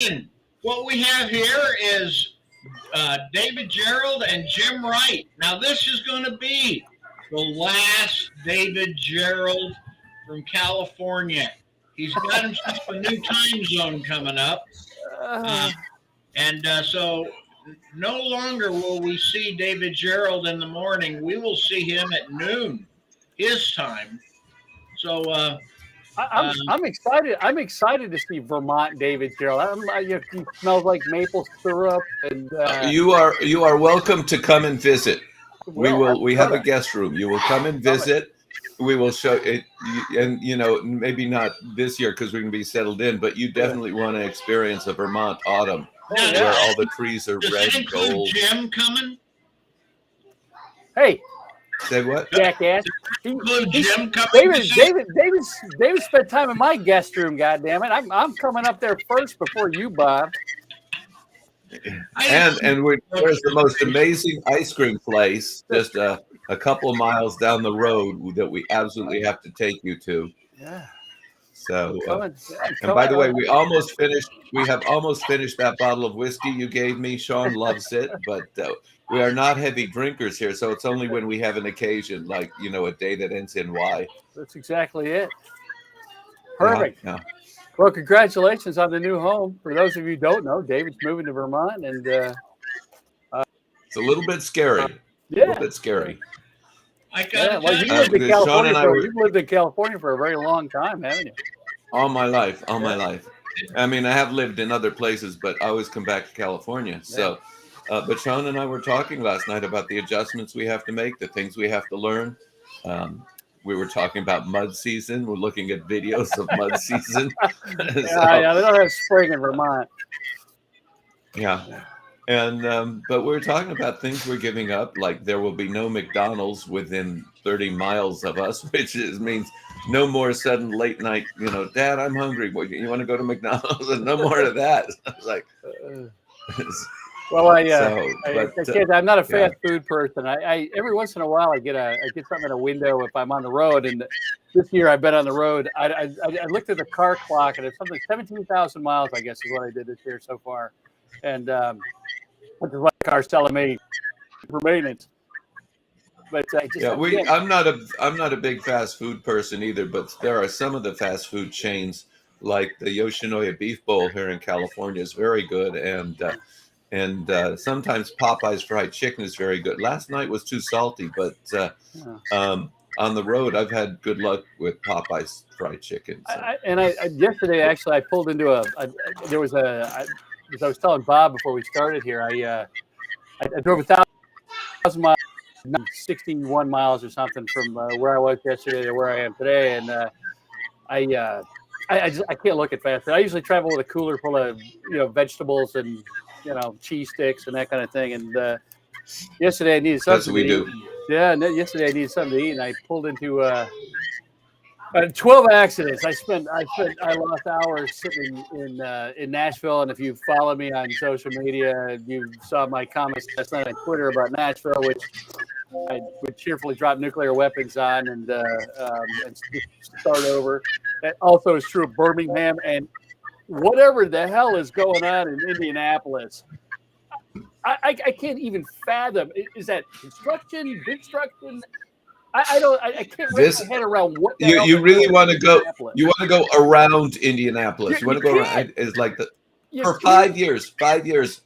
And what we have here is David Gerrold and Jim Wright. Now, this is going to be the last David Gerrold from California. He's got himself a new time zone coming up. Uh, so no longer will we see David Gerrold in the morning. We will see him at noon, his time. So I'm excited. I'm excited to see Vermont David Gerrold. He smells like maple syrup, and you are welcome to come and visit. We have a guest room. You will come and visit. We will show it, and maybe not this year because we're going to be settled in, but you definitely want to experience a Vermont autumn where all the trees are red and gold. Jim coming? Hey. Say what? Jackass. David spent time in my guest room. God damn it! I'm coming up there first before you, Bob. And there's the most amazing ice cream place just a couple of miles down the road that we absolutely have to take you to. Yeah. So, and by the way, we have almost finished that bottle of whiskey you gave me. Sean loves it, but we are not heavy drinkers here. So it's only when we have an occasion, like, a day that ends in Y. That's exactly it. Perfect. Yeah. Well, congratulations on the new home. For those of you who don't know, David's moving to Vermont, and it's a little bit scary. Yeah. A little bit scary. You've lived in California for a very long time, haven't you? All my life. I mean, I have lived in other places, but I always come back to California. So, but Sean and I were talking last night about the adjustments we have to make, the things we have to learn. We were talking about mud season. We're looking at videos of mud season. They don't have spring in Vermont. Yeah. And but we're talking about things we're giving up, like there will be no McDonald's within 30 miles of us, which means no more sudden late night, Dad, I'm hungry. You want to go to McDonald's? And no more of that. I was like, well, I'm not a fast food person. I every once in a while I get something in a window if I'm on the road. And this year I've been on the road. I looked at the car clock and it's something 17,000 miles, I guess, is what I did this year so far. And which is what the car's telling me for maintenance. But I'm not a big fast food person either. But there are some of the fast food chains, like the Yoshinoya Beef Bowl here in California, is very good, and sometimes Popeye's fried chicken is very good. Last night was too salty, but on the road I've had good luck with Popeye's fried chicken. So. Yesterday actually I pulled into as I was telling Bob before we started here, I drove 1,000 miles, 61 miles or something from where I was yesterday to where I am today, and I can't look at fast food. I usually travel with a cooler full of vegetables and cheese sticks and that kind of thing. And yesterday I needed something. That's what we do. Yeah, and yesterday I needed something to eat, and I pulled into 12 accidents. I lost hours sitting in Nashville, and if you follow me on social media, you saw my comments last night on Twitter about Nashville, which I would cheerfully drop nuclear weapons on and start over. That also is true of Birmingham and whatever the hell is going on in Indianapolis. I can't even fathom. Is that construction? I can't wrap my head around what you really want to go. You want to go around Indianapolis. You want to go around. It's like for 5 years. 5 years,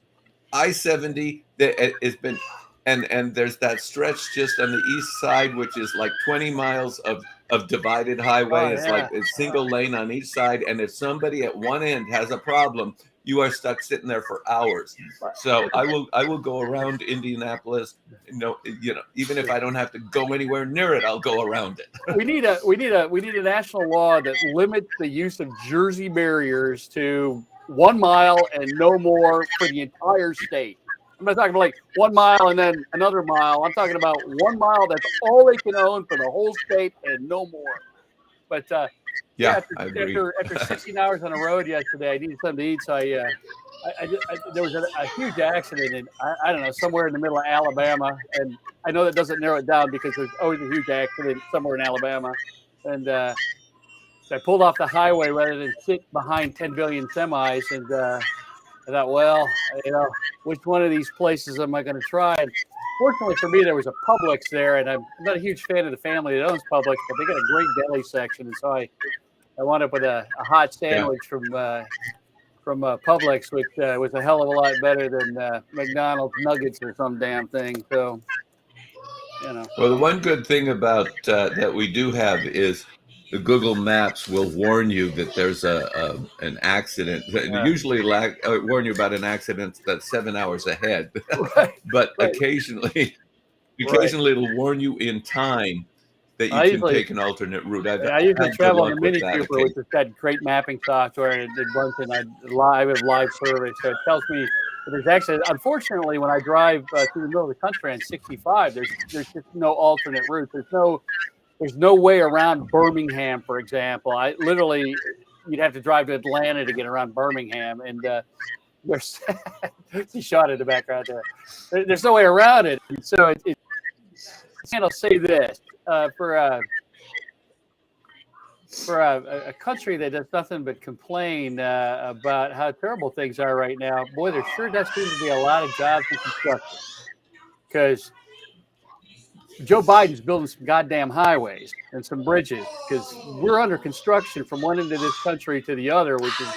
I-70. It's been, and there's that stretch just on the east side, which is like 20 miles of divided highway. It's like a single lane on each side, and if somebody at one end has a problem, you are stuck sitting there for hours. So I will go around Indianapolis. Even if I don't have to go anywhere near it, I'll go around it. we need a national law that limits the use of Jersey barriers to 1 mile and no more for the entire state. I'm not talking about like 1 mile and then another mile. I'm talking about 1 mile. That's all they can own for the whole state and no more. But after 16 hours on the road yesterday, I needed something to eat. So there was a huge accident in, I don't know, somewhere in the middle of Alabama. And I know that doesn't narrow it down because there's always a huge accident somewhere in Alabama. And so I pulled off the highway rather than sit behind 10 billion semis. And I thought, well, which one of these places am I going to try? And fortunately for me, there was a Publix there, and I'm not a huge fan of the family that owns Publix, but they got a great deli section, and so I wound up with a hot sandwich from Publix, which was a hell of a lot better than McDonald's nuggets or some damn thing. So, Well, the one good thing about that we do have is the Google Maps will warn you that there's an accident. Usually, warn you about an accident that's 7 hours ahead, right, but right. occasionally it'll warn you in time that you can take an alternate route. I usually travel on the Mini Cooper, which has got great mapping software, and it runs in live service, so it tells me. There's actually, unfortunately, when I drive through the middle of the country on 65, there's just no alternate route. There's no way around Birmingham, for example. You'd have to drive to Atlanta to get around Birmingham, and there's he shot in the background there. There's no way around it, and so I'll say this for a country that does nothing but complain about how terrible things are right now, boy, there sure does seem to be a lot of jobs in construction. Because Joe Biden's building some goddamn highways and some bridges, because we're under construction from one end of this country to the other, which is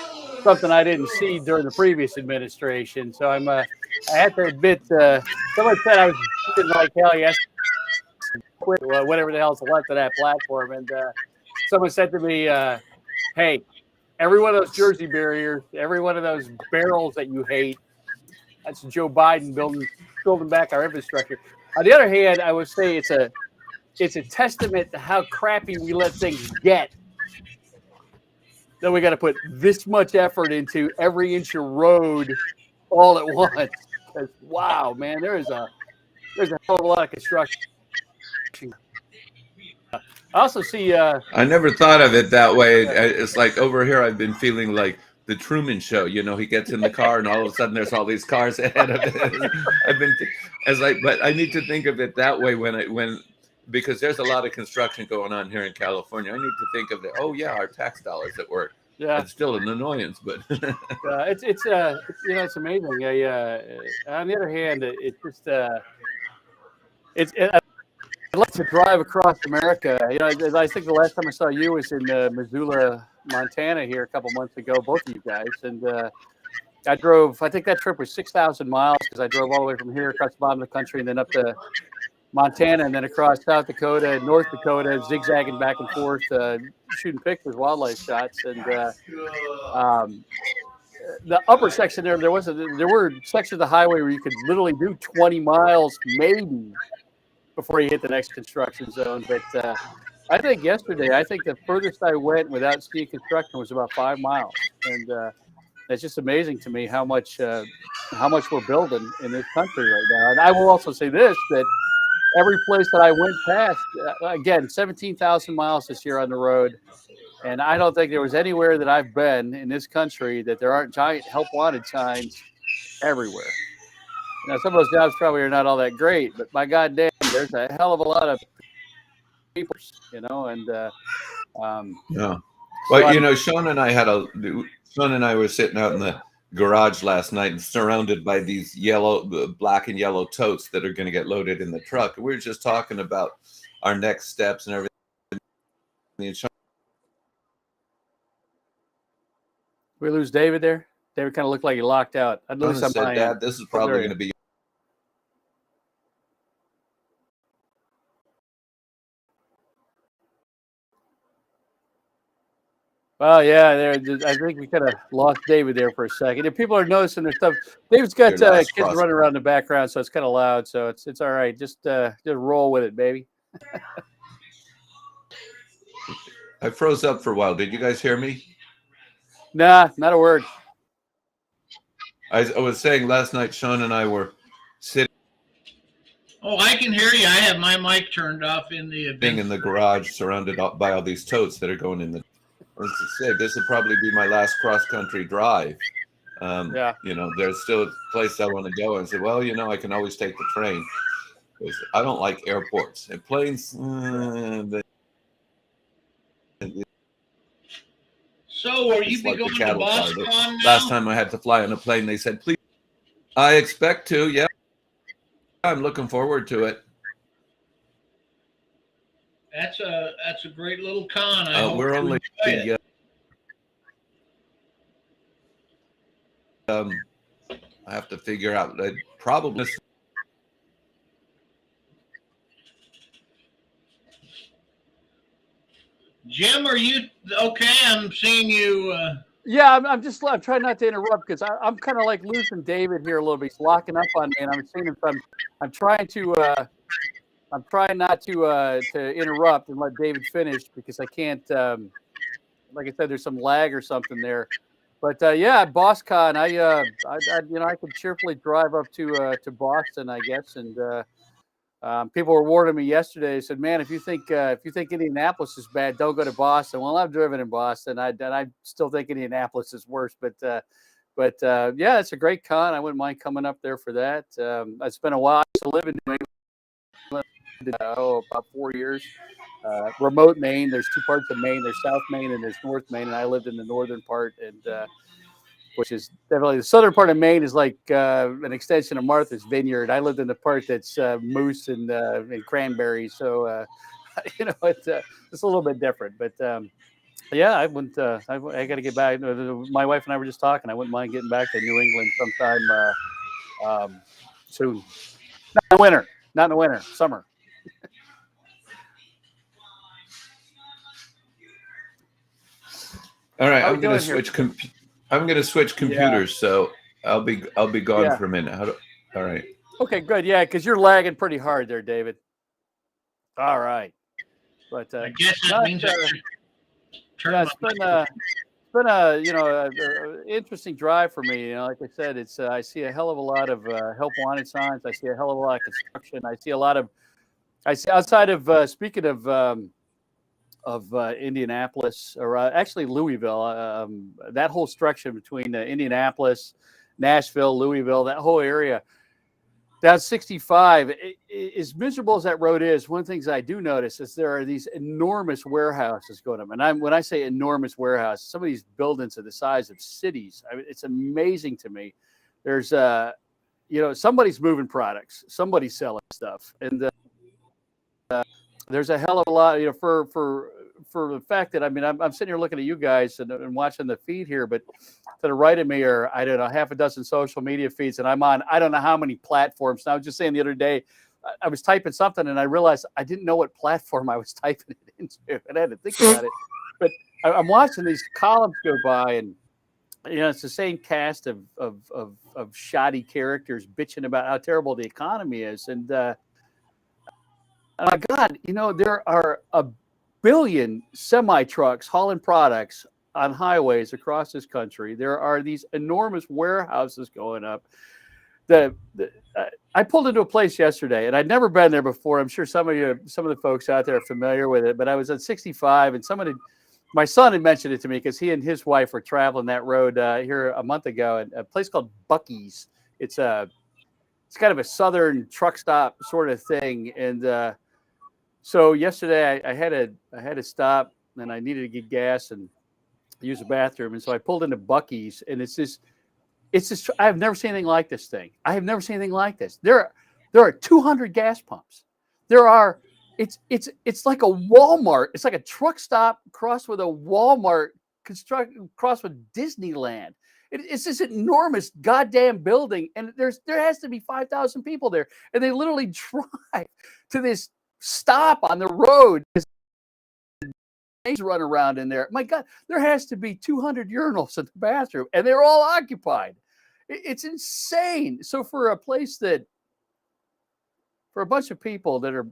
something I didn't see during the previous administration. So I have to admit, someone said I was like hell yes, quit whatever the hell's left of that platform, and someone said to me, hey, every one of those Jersey barriers, every one of those barrels that you hate, that's Joe Biden building back our infrastructure. On the other hand, I would say it's a testament to how crappy we let things get, that we got to put this much effort into every inch of road all at once. Wow, man, there's a hell of a lot of construction. I also see. I never thought of it that way. It's like over here, I've been feeling like the Truman Show. He gets in the car, and all of a sudden, there's all these cars ahead of it. But I need to think of it that way because there's a lot of construction going on here in California. I need to think of it. Oh yeah, our tax dollars at work. Yeah, it's still an annoyance, but it's amazing. On the other hand, I'd like to drive across America. I think the last time I saw you was in Missoula, Montana here a couple months ago, both of you guys. And I think that trip was 6,000 miles because I drove all the way from here across the bottom of the country and then up to Montana and then across South Dakota and North Dakota, zigzagging back and forth, shooting pictures, wildlife shots. And the upper section there were sections of the highway where you could literally do 20 miles maybe before you hit the next construction zone. But I think the furthest I went without seeing construction was about 5 miles. And it's just amazing to me how much we're building in this country right now. And I will also say this, that every place that I went past, again, 17,000 miles this year on the road. And I don't think there was anywhere that I've been in this country that there aren't giant help wanted signs everywhere. Now, some of those jobs probably are not all that great, but my goddamn, there's a hell of a lot of people, and yeah. Well, Sean and I were sitting out in the garage last night and surrounded by these black and yellow totes that are going to get loaded in the truck. We were just talking about our next steps and everything. We lose David there? David kind of looked like he locked out. I'd lose somebody. Dad, this is probably going to be. Well, yeah, I think we kind of lost David there for a second. If people are noticing their stuff, David's got kids running around in the background, so it's kind of loud. So it's all right. Just roll with it, baby. I froze up for a while. Did you guys hear me? Nah, not a word. I was saying last night, Sean and I were sitting. Oh, I can hear you. I have my mic turned off in the garage, surrounded by all these totes that are going in the. This would probably be my last cross-country drive. There's still a place I want to go. And I said, well, I can always take the train. I don't like airports and planes. So So, will you be like the going to cattle car. BossCon now? Last time I had to fly on a plane, they said, please. I expect to, yeah. I'm looking forward to it. That's a great little con. I hope We're you only enjoy it. I have to figure out probably. Jim, are you okay? I'm seeing you. Yeah, I'm trying not to interrupt because I'm kind of like losing David here a little bit. He's locking up on me, and I'm seeing if I'm trying to I'm trying not to interrupt and let David finish because I can't. Like I said, there's some lag or something there. But yeah, BossCon, I could cheerfully drive up to Boston, I guess. And people were warning me yesterday. They said, "Man, if you think Indianapolis is bad, don't go to Boston." Well, I've driven in Boston. I still think Indianapolis is worse. But yeah, it's a great con. I wouldn't mind coming up there for that. It's been a while. I used to live in New England, about 4 years. Remote Maine. There's two parts of Maine. There's South Maine and there's North Maine, and I lived in the northern part, and which is definitely the southern part of Maine is like an extension of Martha's Vineyard. I lived in the part that's moose and cranberries, so it's a little bit different. But yeah, I wouldn't. I got to get back. My wife and I were just talking. I wouldn't mind getting back to New England sometime soon. Not in the winter, summer. All right, I'm going to switch. I'm going to switch computers, so I'll be gone for a minute. All right. Okay, good. Yeah, because you're lagging pretty hard there, David. All right, but I guess that means it's been a interesting drive for me. Like I said, I see a hell of a lot of help wanted signs. I see a hell of a lot of construction. I see outside of speaking of Indianapolis, or actually Louisville, that whole structure between Indianapolis, Nashville, Louisville, that whole area, down 65, as miserable as that road is, one of the things I do notice is there are these enormous warehouses going up. And when I say enormous warehouses, some of these buildings are the size of cities. I mean, it's amazing to me. There's, somebody's moving products, somebody's selling stuff. And there's a hell of a lot, for the fact that, I mean, I'm sitting here looking at you guys and watching the feed here, but to the right of me are, I don't know, half a dozen social media feeds, and I'm on, I don't know how many platforms. And I was just saying the other day, I was typing something and I realized I didn't know what platform I was typing it into, and I had to think about it. But I'm watching these columns go by, and it's the same cast of shoddy characters bitching about how terrible the economy is, and my God, there are a billion semi-trucks hauling products on highways across this country. There are these enormous warehouses going up. I pulled into a place yesterday, and I'd never been there before. I'm sure some of the folks out there are familiar with it, but I was at 65, and my son had mentioned it to me because he and his wife were traveling that road here a month ago, at a place called Buc-ee's. It's kind of a southern truck stop sort of thing, and so yesterday I had to stop, and I needed to get gas and use the bathroom, and so I pulled into Buc-ee's, and it's just I have never seen anything like this thing. I have never seen anything like this. There are 200 gas pumps. It's like a Walmart. It's like a truck stop crossed with a Walmart crossed with Disneyland. It's this enormous goddamn building, and there has to be 5,000 people there, and they literally drive to this stop on the road. Run around in there. My God, there has to be 200 urinals in the bathroom, and they're all occupied. It's insane. So for a bunch of people that are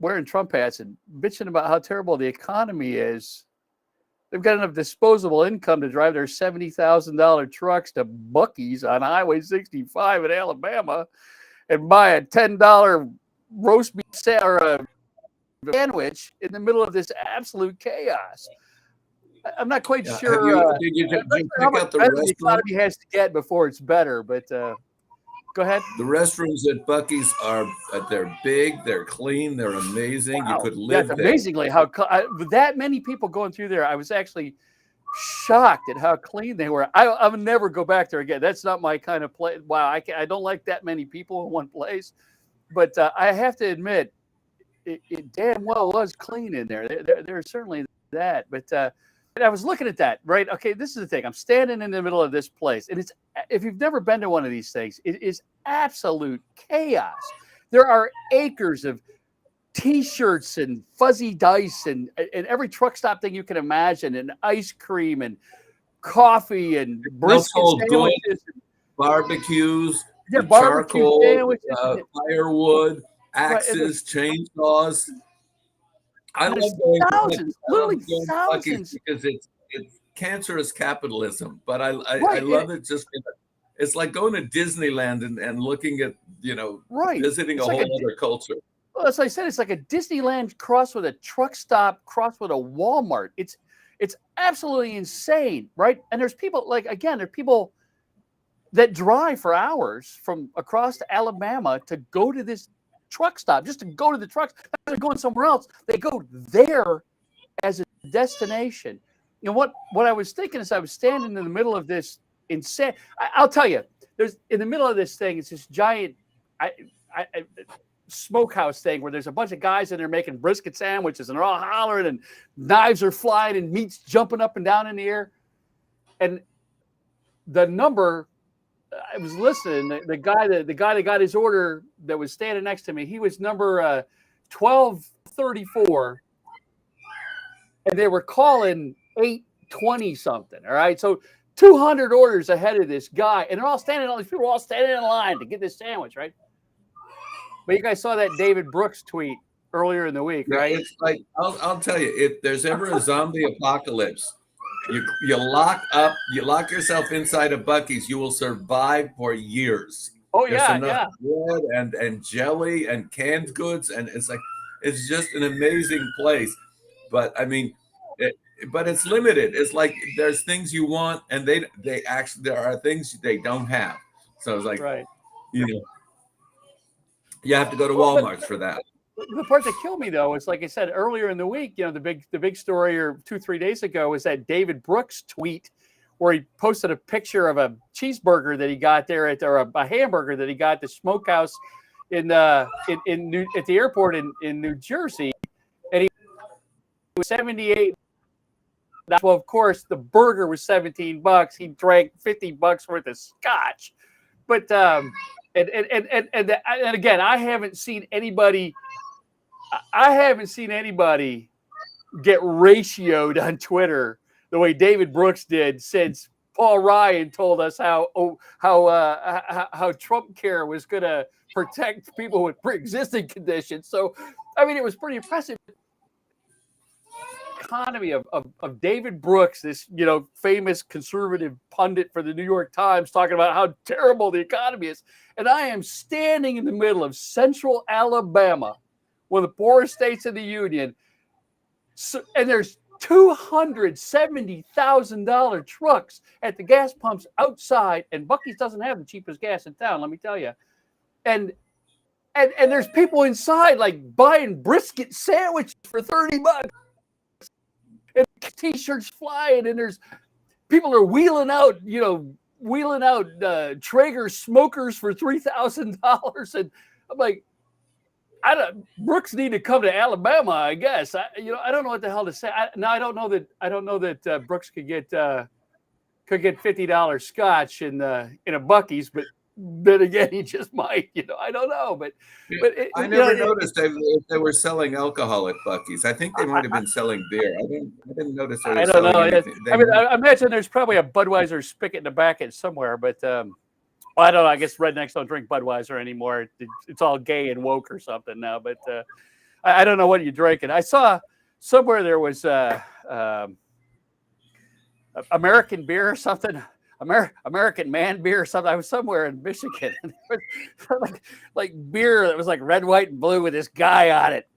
wearing Trump hats and bitching about how terrible the economy is, they've got enough disposable income to drive their $70,000 trucks to Buc-ee's on Highway 65 in Alabama and buy a $10 roast beef or a sandwich in the middle of this absolute chaos. I'm not quite sure. Did you check out the restaurant? The economy has to get before it's better, but go ahead. The restrooms at Buc-ee's they're big, they're clean, they're amazing. Wow. You could live there. Amazingly, how that many people going through there. I was actually shocked at how clean they were. I would never go back there again. That's not my kind of place. Wow, I don't like that many people in one place. But I have to admit, it damn well was clean in there. There's certainly that. But I was looking at that, right? Okay, this is the thing. I'm standing in the middle of this place. And if you've never been to one of these things, it is absolute chaos. There are acres of T-shirts and fuzzy dice and every truck stop thing you can imagine, and ice cream and coffee and brisket sandwiches, barbecues, barbecue charcoal, sandwiches, firewood, axes, chainsaws. I love going thousands, literally thousands, because it's cancerous capitalism. But I love it. Just it's like going to Disneyland and looking at visiting a whole other culture. Well, as I said, it's like a Disneyland crossed with a truck stop, crossed with a Walmart. It's absolutely insane, right? And there's people there are people that drive for hours from across to Alabama to go to this truck stop, just to go to the trucks. They're going somewhere else. They go there as a destination. You know what I was thinking is I was standing in the middle of this insane. I'll tell you, there's in the middle of this thing. It's this giant smokehouse thing where there's a bunch of guys in there making brisket sandwiches, and they're all hollering, and knives are flying, and meat's jumping up and down in the air. And the number, I was listening. The guy that got his order that was standing next to me, he was number 1234, and they were calling 820 something. All right, so 200 orders ahead of this guy, and all these people are all standing in line to get this sandwich, right? But you guys saw that David Brooks tweet earlier in the week, right? It's like I'll tell you, if there's ever a zombie apocalypse, you lock yourself inside of Buc-ee's, you will survive for years. Oh, There's yeah, enough bread and jelly and canned goods, and it's just an amazing place. But I mean, but it's limited. It's like there's things you want, and they actually there are things they don't have. So it's like, right. You have to go to Walmart for that. The part that killed me, though, is like I said earlier in the week. The big story, or 2-3 days ago, was that David Brooks tweet where he posted a picture of a cheeseburger that he got there or a hamburger that he got at the smokehouse at the airport in New Jersey, and he was $78. Well, of course, the burger was $17. He drank $50 worth of scotch, but. And again, I haven't seen anybody get ratioed on Twitter the way David Brooks did since Paul Ryan told us how Trump Care was going to protect people with pre-existing conditions. So, I mean, it was pretty impressive. Economy of David Brooks, this famous conservative pundit for the New York Times, talking about how terrible the economy is, and I am standing in the middle of central Alabama, one of the poorest states in the union, and there's $270,000 trucks at the gas pumps outside, and Buc-ee's doesn't have the cheapest gas in town, let me tell you, and there's people inside like buying brisket sandwiches for $30. And T-shirts flying, and there's people are wheeling out Traeger smokers for $3,000, and I'm like, Brooks need to come to Alabama, I guess. I don't know what the hell to say. I don't know that Brooks could get $50 scotch in a Buc-ee's, but then again, he just might. I don't know, but I never noticed if they were selling alcohol at Buc-ee's. I think they might have been selling beer. I didn't notice. I don't know. I imagine there's probably a Budweiser spigot in the back end somewhere, but I don't know. I guess rednecks don't drink Budweiser anymore. It's all gay and woke or something now. But I don't know what you're drinking. I saw somewhere there was American beer or something. American man beer or something. I was somewhere in Michigan, and there was like beer that was like red, white, and blue with this guy on it.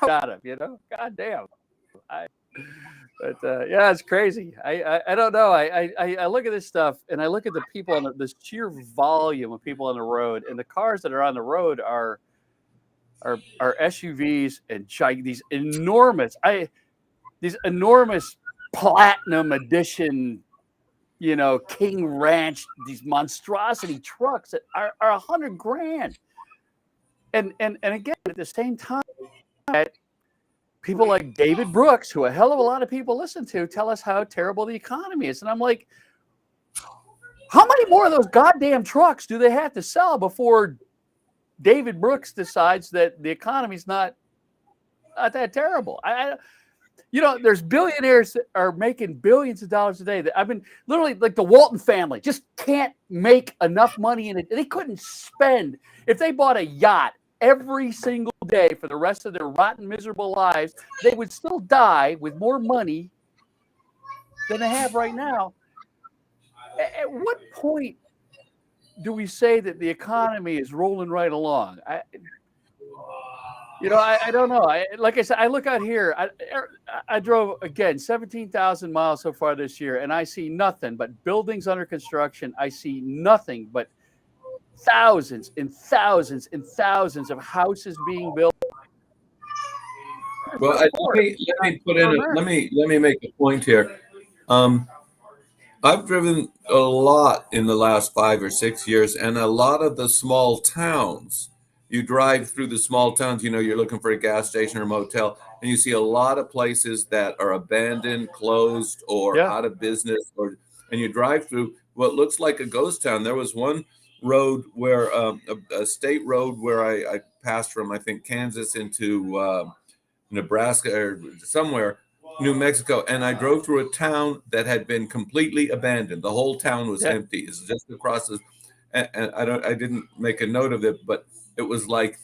Got him, God damn. Yeah, it's crazy. I don't know. I look at this stuff, and I look at the people on this sheer volume of people on the road, and the cars that are on the road are SUVs and these enormous. these enormous platinum edition, King Ranch, these monstrosity trucks that are $100,000. And again, at the same time, people like David Brooks, who a hell of a lot of people listen to, tell us how terrible the economy is. And I'm like, how many more of those goddamn trucks do they have to sell before David Brooks decides that the economy's not that terrible? There's billionaires that are making billions of dollars a day. That I've been literally like the Walton family just can't make enough money in it. They couldn't spend if they bought a yacht every single day for the rest of their rotten, miserable lives. They would still die with more money than they have right now. At what point do we say that the economy is rolling right along? I don't know. Like I said, I look out here. I drove, again, 17,000 miles so far this year, and I see nothing but buildings under construction. I see nothing but thousands and thousands and thousands of houses being built. Well, let me make a point here. I've driven a lot in the last 5 or 6 years, and a lot of the small towns. You drive through the small towns, you're looking for a gas station or a motel, and you see a lot of places that are abandoned, closed, or out of business. And you drive through what looks like a ghost town. There was one road where a state road where I passed from, I think, Kansas into Nebraska or somewhere, New Mexico, and I drove through a town that had been completely abandoned. The whole town was empty. It's just across the, and I didn't make a note of it, but it was like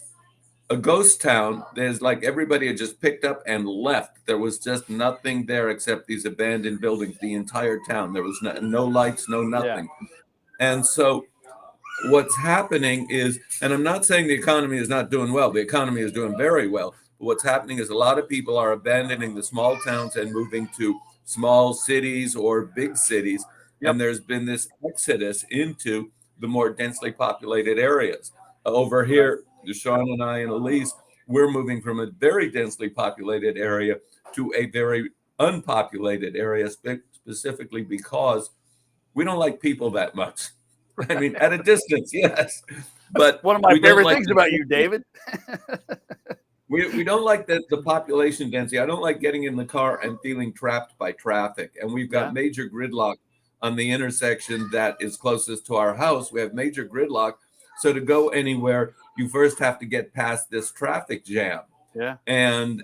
a ghost town. There's like everybody had just picked up and left. There was just nothing there except these abandoned buildings. The entire town. There was no lights, no nothing. Yeah. And so what's happening is, and I'm not saying the economy is not doing well. The economy is doing very well. But what's happening is a lot of people are abandoning the small towns and moving to small cities or big cities. Yep. And there's been this exodus into the more densely populated areas. Over here, Sean and I and Elise, we're moving from a very densely populated area to a very unpopulated area, specifically because we don't like people that much. I mean, at a distance, yes. But one of my favorite things about you, David. We don't like the population density. I don't like getting in the car and feeling trapped by traffic. And we've got major gridlock on the intersection that is closest to our house. We have major gridlock. So to go anywhere, you first have to get past this traffic jam. Yeah. And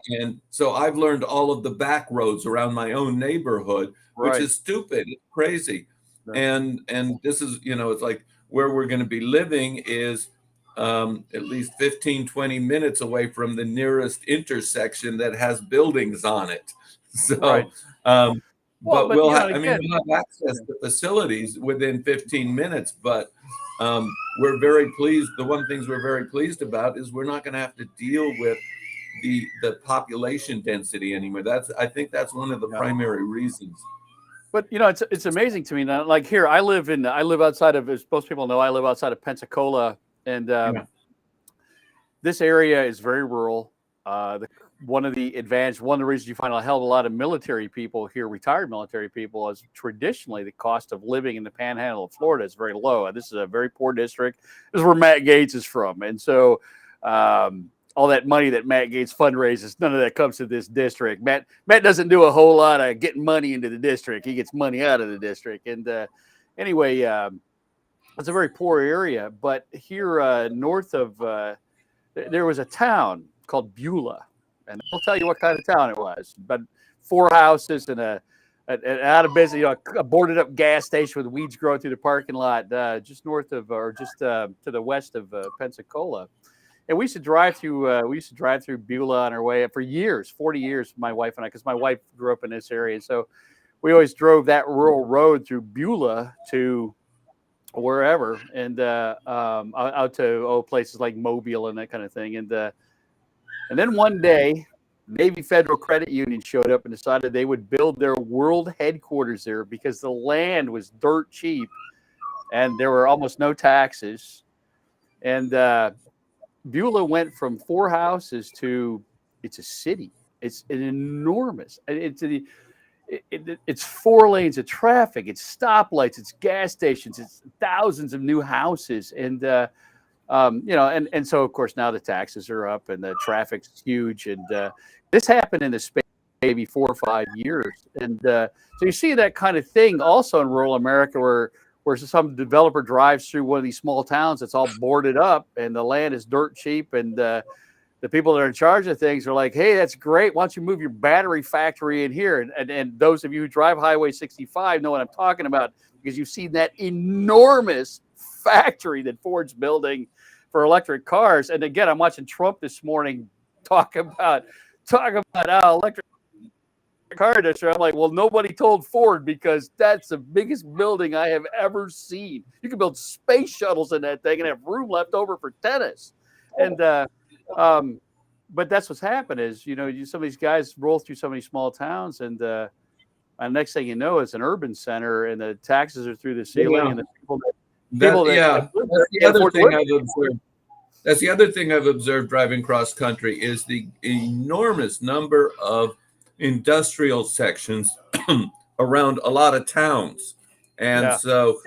so I've learned all of the back roads around my own neighborhood, which is stupid. It's crazy. Right. And this is, it's like where we're going to be living is at least 15, 20 minutes away from the nearest intersection that has buildings on it. So, but we'll have access to facilities within 15 minutes, but we're very pleased. The one things we're very pleased about is we're not going to have to deal with the population density anymore. I think that's one of the primary reasons. But it's amazing to me now. Like here, I live outside of, as most people know, I live outside of Pensacola, and this area is very rural. One of the reasons you find a hell of a lot of military people here, retired military people, is traditionally the cost of living in the Panhandle of Florida is very low. This is a very poor district. This is where Matt Gaetz is from, and so all that money that Matt Gaetz fundraises, none of that comes to this district. Matt doesn't do a whole lot of getting money into the district. He gets money out of the district. And anyway, it's a very poor area. But here north of, there was a town called Beulah. And I'll tell you what kind of town it was. But 4 houses and an out of business, a boarded up gas station with weeds growing through the parking lot just north of, or just to the west of Pensacola. And we used to drive through Beulah on our way for years, 40 years, my wife and I, because my wife grew up in this area. So we always drove that rural road through Beulah to wherever, and out to places like Mobile and that kind of thing. And then one day, Navy Federal Credit Union showed up and decided they would build their world headquarters there because the land was dirt cheap and there were almost no taxes. And Beulah went from 4 houses to it's a city. It's an enormous. It's 4 lanes of traffic. It's stoplights. It's gas stations. It's thousands of new houses, and and so of course now the taxes are up and the traffic's huge, and this happened in the space maybe 4 or 5 years, and so you see that kind of thing also in rural America where some developer drives through one of these small towns that's all boarded up and the land is dirt cheap, and the people that are in charge of things are like, hey, that's great. Why don't you move your battery factory in here? And those of you who drive Highway 65 know what I'm talking about, because you've seen that enormous factory that Ford's building for electric cars. And again, I'm watching Trump this morning talk about electric car industry. I'm like, well, nobody told Ford, because that's the biggest building I have ever seen. You can build space shuttles in that thing and have room left over for tennis. And but that's what's happened is, some of these guys roll through so many small towns, and next thing you know, it's an urban center, and the taxes are through the ceiling, and the that's the other thing I've observed driving cross country is the enormous number of industrial sections around a lot of towns, and so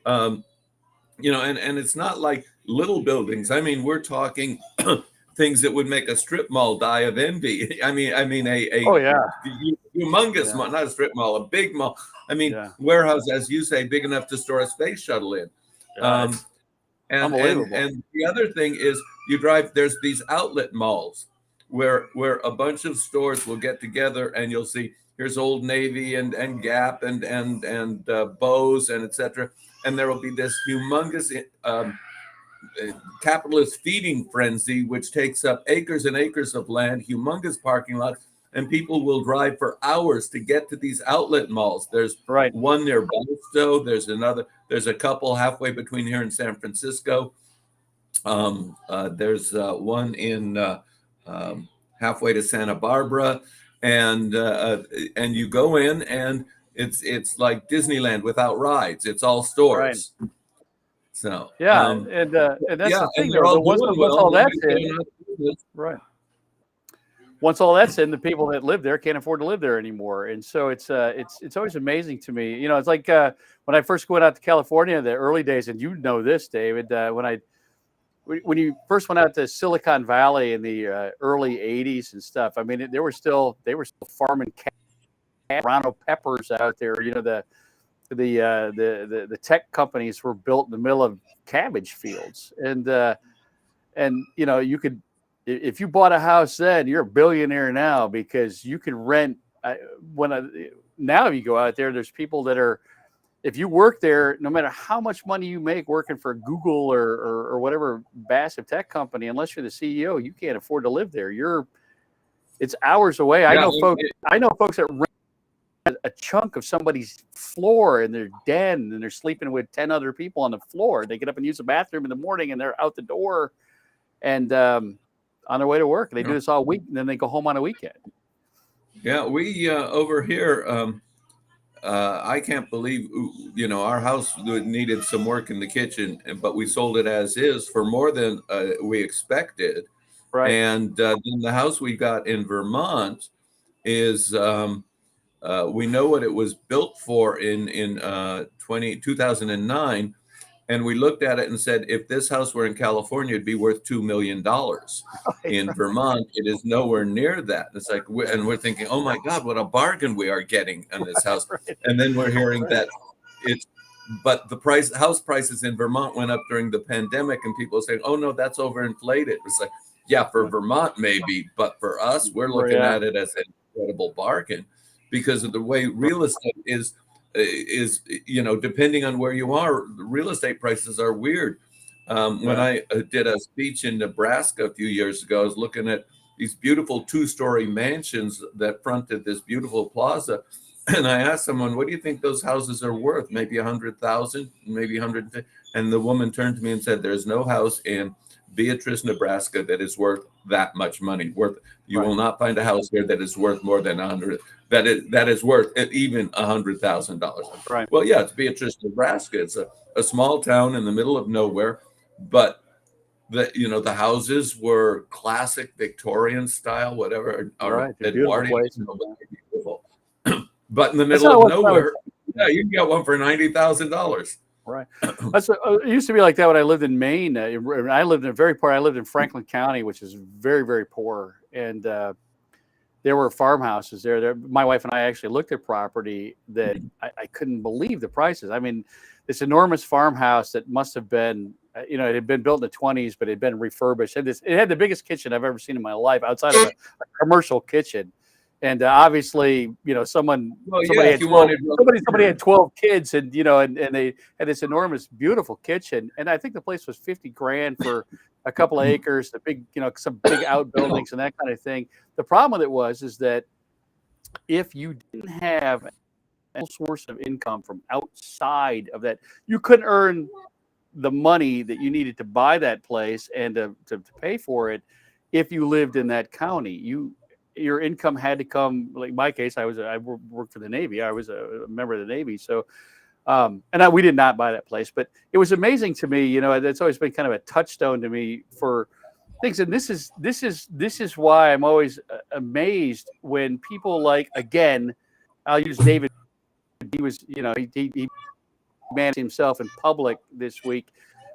and it's not like little buildings. I mean, we're talking things that would make a strip mall die of envy. I mean humongous mall, not a strip mall, a big mall. I mean, warehouse, as you say, big enough to store a space shuttle in. And the other thing is there's these outlet malls where a bunch of stores will get together, and you'll see here's Old Navy and Gap and Bose and etc. And there will be this humongous capitalist feeding frenzy, which takes up acres and acres of land, humongous parking lots, and people will drive for hours to get to these outlet malls. There's one near Barstow. There's a couple halfway between here and San Francisco. There's one in halfway to Santa Barbara, and you go in, and it's like Disneyland without rides. It's all stores. Right. So and that's the thing. Once all that's in, once all that's in, the people that live there can't afford to live there anymore, and so it's always amazing to me. It's like when I first went out to California, the early days, and you know this, David, when you first went out to Silicon Valley in the early '80s and stuff. I mean, they were still farming Toronto peppers out there. The tech companies were built in the middle of cabbage fields, and you could, if you bought a house then, you're a billionaire now, because you can rent. Now you go out there, there's people that are, if you work there, no matter how much money you make working for Google or whatever massive tech company, unless you're the CEO, you can't afford to live there. It's hours away. I know folks that rent a chunk of somebody's floor in their den, and they're sleeping with 10 other people on the floor. They get up and use the bathroom in the morning, and they're out the door and on their way to work. They do this all week, and then they go home on a weekend. Yeah, we over here, I can't believe, our house needed some work in the kitchen, but we sold it as is for more than we expected. Right. And then the house we got in Vermont is, we know what it was built for in 2009. And we looked at it and said, if this house were in California, it'd be worth $2 million. In Vermont, it is nowhere near that. It's like, and we're thinking, oh my God, what a bargain we are getting on this house. And then we're hearing that but the house prices in Vermont went up during the pandemic, and people are saying, oh no, that's overinflated. It's like, yeah, for Vermont maybe, but for us, we're looking at it as an incredible bargain, because of the way real estate is depending on where you are, real estate prices are weird. When I did a speech in Nebraska a few years ago, I was looking at these beautiful 2-story mansions that fronted this beautiful plaza. And I asked someone, what do you think those houses are worth? Maybe 100,000, maybe 100. And the woman turned to me and said, there's no house in Beatrice, Nebraska that is worth that much money. You will not find a house here that is worth more than 100. That is worth even $100,000. Right. Well, yeah, it's Beatrice, Nebraska. It's a small town in the middle of nowhere, but the houses were classic Victorian style, whatever, or Right, they're Edwardian. beautiful But in the That's middle not of what I was. nowhere, yeah, you can get one for $90,000. Right. It used to be like that when I lived in Maine. I lived in very poor. I lived in Franklin County, which is very, very poor. And there were farmhouses there. My wife and I actually looked at property that I couldn't believe the prices. I mean, this enormous farmhouse that must have been, it had been built in the 1920s, but it had been refurbished. It had the biggest kitchen I've ever seen in my life outside of a commercial kitchen. And obviously, somebody had 12 kids, and they had this enormous, beautiful kitchen. And I think the place was $50,000 for a couple of acres, the big, some big outbuildings and that kind of thing. The problem with it is that if you didn't have a source of income from outside of that, you couldn't earn the money that you needed to buy that place and to pay for it. If you lived in that county, your income had to come. Like my case, I worked for the Navy. I was a member of the Navy. So, we did not buy that place, but it was amazing to me. That's always been kind of a touchstone to me for things. And this is why I'm always amazed when people like, again, I'll use David. He was, he managed himself in public this week,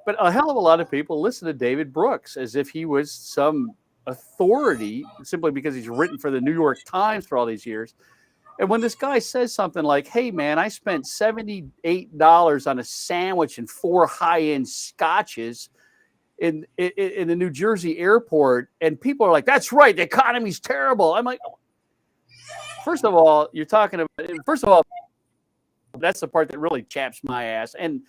but a hell of a lot of people listen to David Brooks as if he was some authority simply because he's written for the New York Times for all these years. And when this guy says something like, hey man, I spent $78 on a sandwich and 4 high-end scotches in the New Jersey airport, and people are like, that's right, the economy's terrible. I'm like, first of all, that's the part that really chaps my ass. And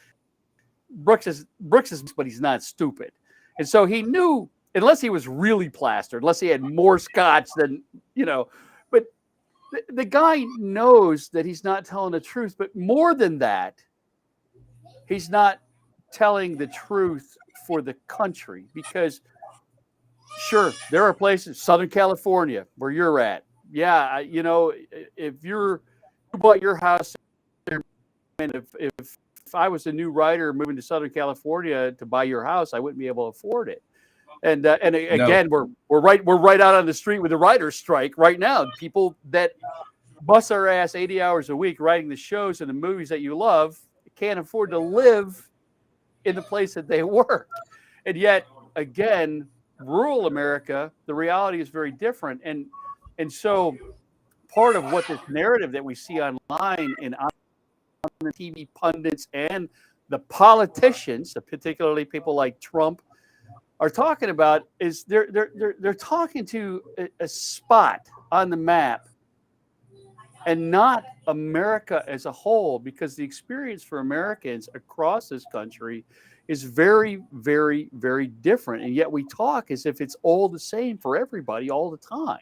Brooks is, but he's not stupid. And so he knew, unless he was really plastered, unless he had more scotch than, but the guy knows that he's not telling the truth. But more than that, he's not telling the truth for the country, because sure, there are places, Southern California, where you're at. Yeah. If you bought your house, and if I was a new writer moving to Southern California to buy your house, I wouldn't be able to afford it. And again, we're right out on the street with the writers' strike right now. People that bust their ass 80 hours a week writing the shows and the movies that you love can't afford to live in the place that they work. And yet, again, rural America, the reality is very different. And so part of what this narrative that we see online and on the TV pundits and the politicians, particularly people like Trump, are talking about is they're talking to a spot on the map and not America as a whole, because the experience for Americans across this country is very, very, very different. And yet we talk as if it's all the same for everybody all the time.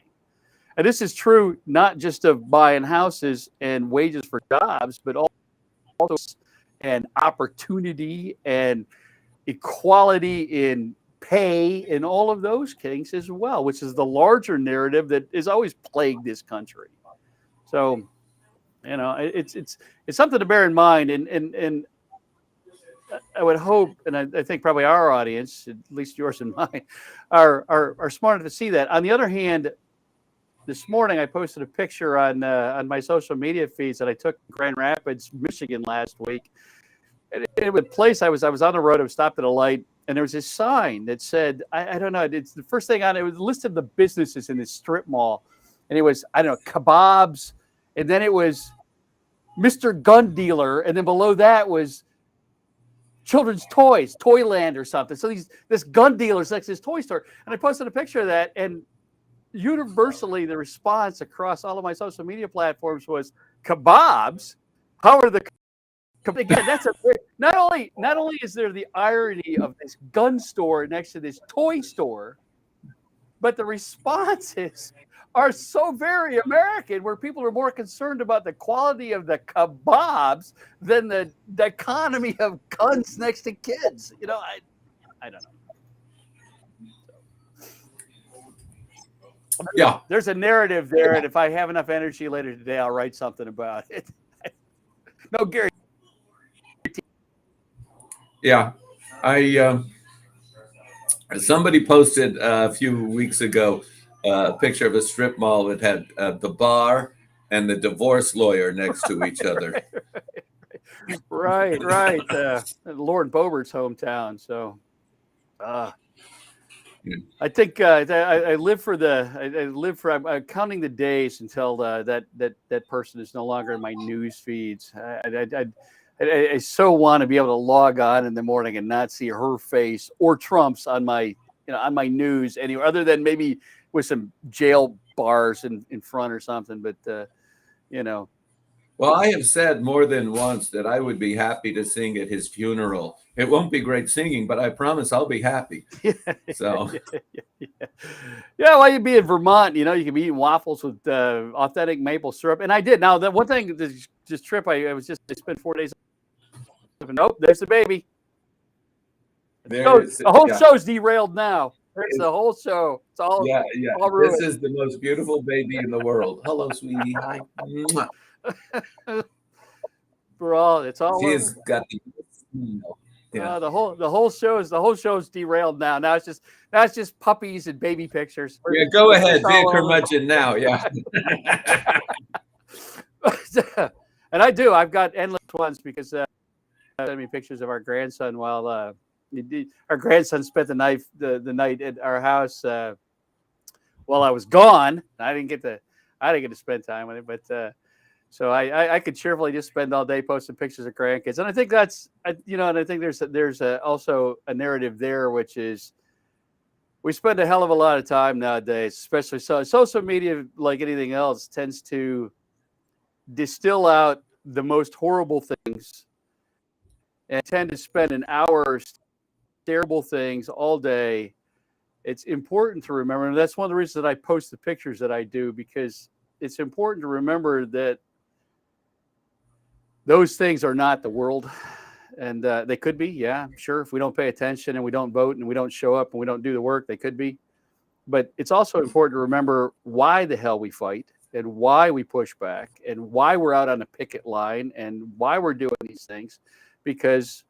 And this is true not just of buying houses and wages for jobs, but also and opportunity and equality in pay and all of those things as well, which is the larger narrative that is always plagued this country. So, it's something to bear in mind, and I would hope, and I think probably our audience, at least yours and mine, are smart enough to see that. On the other hand, this morning I posted a picture on my social media feeds that I took in Grand Rapids, Michigan last week. And it was a place I was on the road. I was stopped at a light, and there was this sign that said, I don't know, it's the first thing on it. It was listed the businesses in this strip mall, and it was, I don't know, kebabs, and then it was Mr. Gun Dealer, and then below that was children's toys, Toyland or something. So this gun dealer's next to this toy store, and I posted a picture of that, and universally the response across all of my social media platforms was kebabs. How are the again? That's not only is there the irony of this gun store next to this toy store, but the responses are so very American, where people are more concerned about the quality of the kebabs than the economy of guns next to kids. I don't know. Yeah, there's a narrative there, and if I have enough energy later today, I'll write something about it. No, Gary. Yeah, Somebody posted a few weeks ago a picture of a strip mall that had the bar and the divorce lawyer next to each other. Right, right. Lauren Boebert's hometown. So, I think I live for I live for. I'm counting the days until that person is no longer in my news feeds. I so want to be able to log on in the morning and not see her face or Trump's on my on my news anywhere other than maybe with some jail bars in front or something. But you know. Well, I have said more than once that I would be happy to sing at his funeral. It won't be great singing, but I promise I'll be happy. So, yeah, well, you'd be in Vermont, you can be eating waffles with authentic maple syrup. And I did. Now, the one thing, this trip, I spent 4 days. Nope, there's the baby. The whole show's derailed now. There's the whole show. It's all all ruined. This is the most beautiful baby in the world. Hello, sweetie. Hi. It's all. She's got the whole show's derailed now. Now it's just puppies and baby pictures. Yeah, go ahead, be a curmudgeon now. Yeah. And I've got endless ones because sent me pictures of our grandson while our grandson spent the night at our house while I was gone. I didn't get to spend time with it, but. So I could cheerfully just spend all day posting pictures of grandkids, and I think that's and I think there's also a narrative there, which is we spend a hell of a lot of time nowadays, especially social media, like anything else, tends to distill out the most horrible things, and tend to spend an hour terrible things all day. It's important to remember, and that's one of the reasons that I post the pictures that I do, because it's important to remember that those things are not the world, and they could be. Yeah, sure. If we don't pay attention and we don't vote and we don't show up and we don't do the work, they could be. But it's also important to remember why the hell we fight and why we push back and why we're out on a picket line and why we're doing these things, because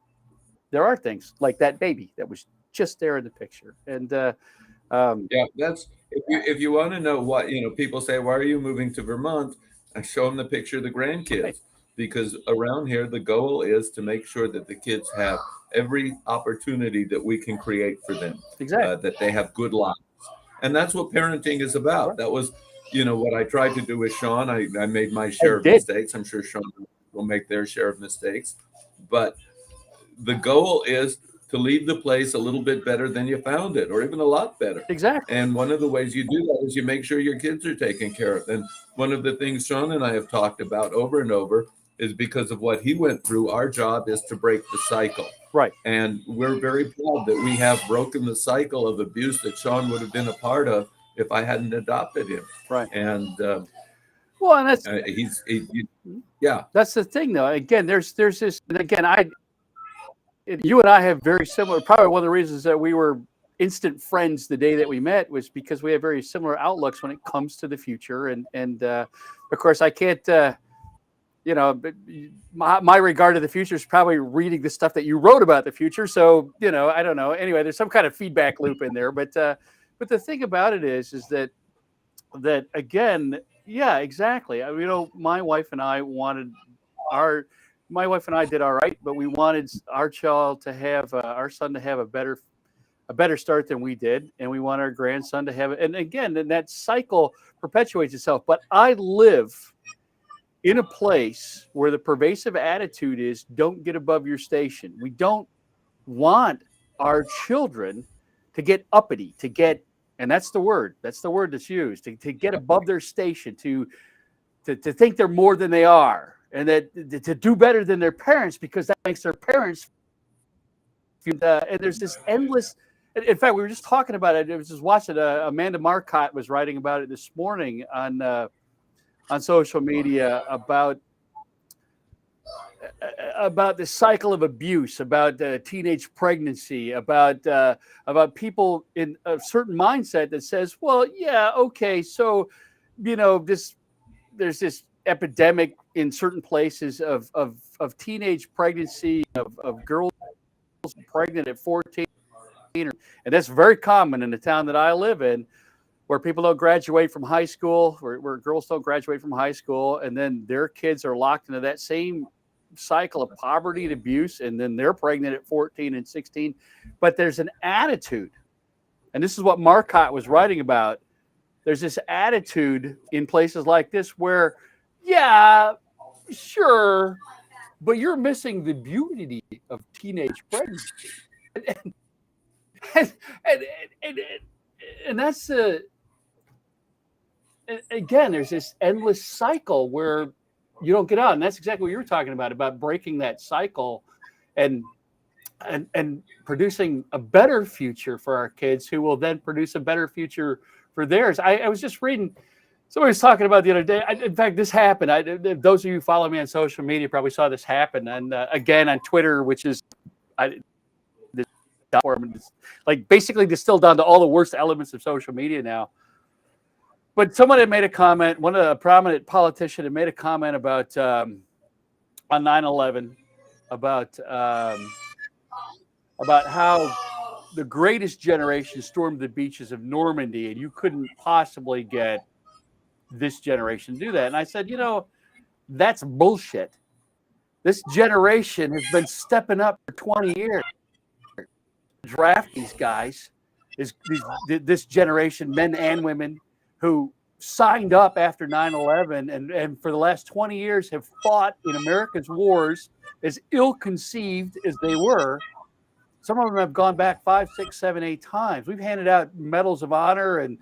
there are things like that baby that was just there in the picture. And that's if you want to know what people say, why are you moving to Vermont? I show them the picture of the grandkids. Right. Because around here, the goal is to make sure that the kids have every opportunity that we can create for them. Exactly. That they have good lives. And that's what parenting is about. Right. That was, what I tried to do with Sean. I made my share of mistakes. I'm sure Sean will make their share of mistakes. But the goal is to leave the place a little bit better than you found it, or even a lot better. Exactly. And one of the ways you do that is you make sure your kids are taken care of. And one of the things Sean and I have talked about over and over is because of what he went through, our job is to break the cycle. Right. And we're very proud that we have broken the cycle of abuse that Sean would have been a part of if I hadn't adopted him. Right. And and that's that's the thing, though. Again, there's this, and again, you and I have very similar. Probably one of the reasons that we were instant friends the day that we met was because we have very similar outlooks when it comes to the future. And of course, I can't. My regard to the future is probably reading the stuff that you wrote about the future. So, I don't know. Anyway, there's some kind of feedback loop in there. But the thing about it is that again, yeah, exactly. My wife and I did all right, but we wanted our child to have our son to have a better start than we did, and we want our grandson to have it. And again, then that cycle perpetuates itself. But I live in a place where the pervasive attitude is don't get above your station. We don't want our children to get uppity, and that's the word that's used, to get above their station, to think they're more than they are, and that to do better than their parents, because that makes their parents and there's this endless. In fact, we were just talking about it. I was just watching Amanda Marcotte was writing about it this morning on social media about the cycle of abuse, about teenage pregnancy, about people in a certain mindset that says, well, yeah, okay, so there's this epidemic in certain places of teenage pregnancy, of girls pregnant at 14, And that's very common in the town that I live in, where people don't graduate from high school, where girls don't graduate from high school, and then their kids are locked into that same cycle of poverty and abuse, and then they're pregnant at 14 and 16. But there's an attitude, and this is what Marcotte was writing about. There's this attitude in places like this where, yeah, sure, but you're missing the beauty of teenage pregnancy. And that's the, again, there's this endless cycle where you don't get out. And that's exactly what you were talking about breaking that cycle and producing a better future for our kids, who will then produce a better future for theirs. I was just reading, somebody was talking about the other day. In fact, this happened. Those of you who follow me on social media probably saw this happen. And again, on Twitter, which is like basically distilled down to all the worst elements of social media now. But someone had made a comment, a prominent politician had made a comment about on 9/11 about how the greatest generation stormed the beaches of Normandy, and you couldn't possibly get this generation to do that. And I said, that's bullshit. This generation has been stepping up for 20 years. Draft these guys, this generation, men and women, who signed up after 9/11 and for the last 20 years have fought in America's wars, as ill-conceived as they were. Some of them have gone back 5, 6, 7, 8 times. We've handed out medals of honor and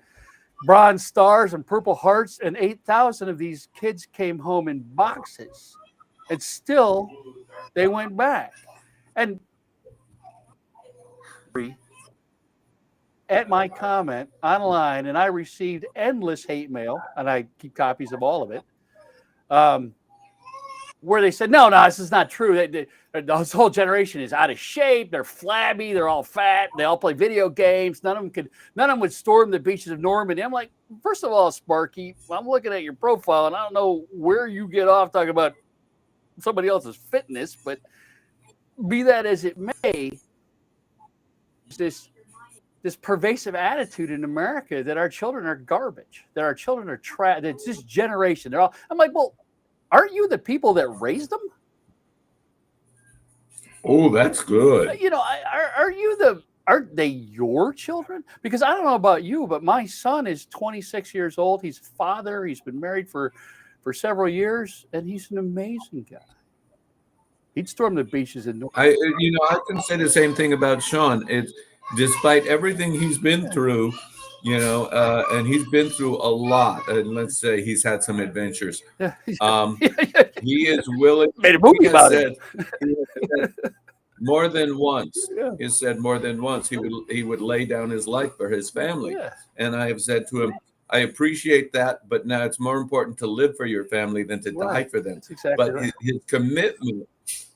Bronze Stars and Purple Hearts, and 8,000 of these kids came home in boxes, and still they went back. And at my comment online, and I received endless hate mail, and I keep copies of all of it, where they said, no, this is not true. This whole generation is out of shape. They're flabby. They're all fat. They all play video games. None of them would storm the beaches of Normandy. I'm like, first of all, Sparky, I'm looking at your profile, and I don't know where you get off talking about somebody else's fitness, but be that as it may, this pervasive attitude in America that our children are garbage, that our children are trash. It's this generation. I'm like, well, aren't you the people that raised them? Oh, that's good. Aren't they your children? Because I don't know about you, but my son is 26 years old. He's a father. He's been married for several years, and he's an amazing guy. He'd storm the beaches in North. I can say the same thing about Sean. It's despite everything he's been through, and he's been through a lot. And let's say he's had some adventures. He is willing. Made a movie about it. More than once, he said more than once he would lay down his life for his family. Yeah. And I have said to him, I appreciate that, but now it's more important to live for your family than to die for them. That's exactly but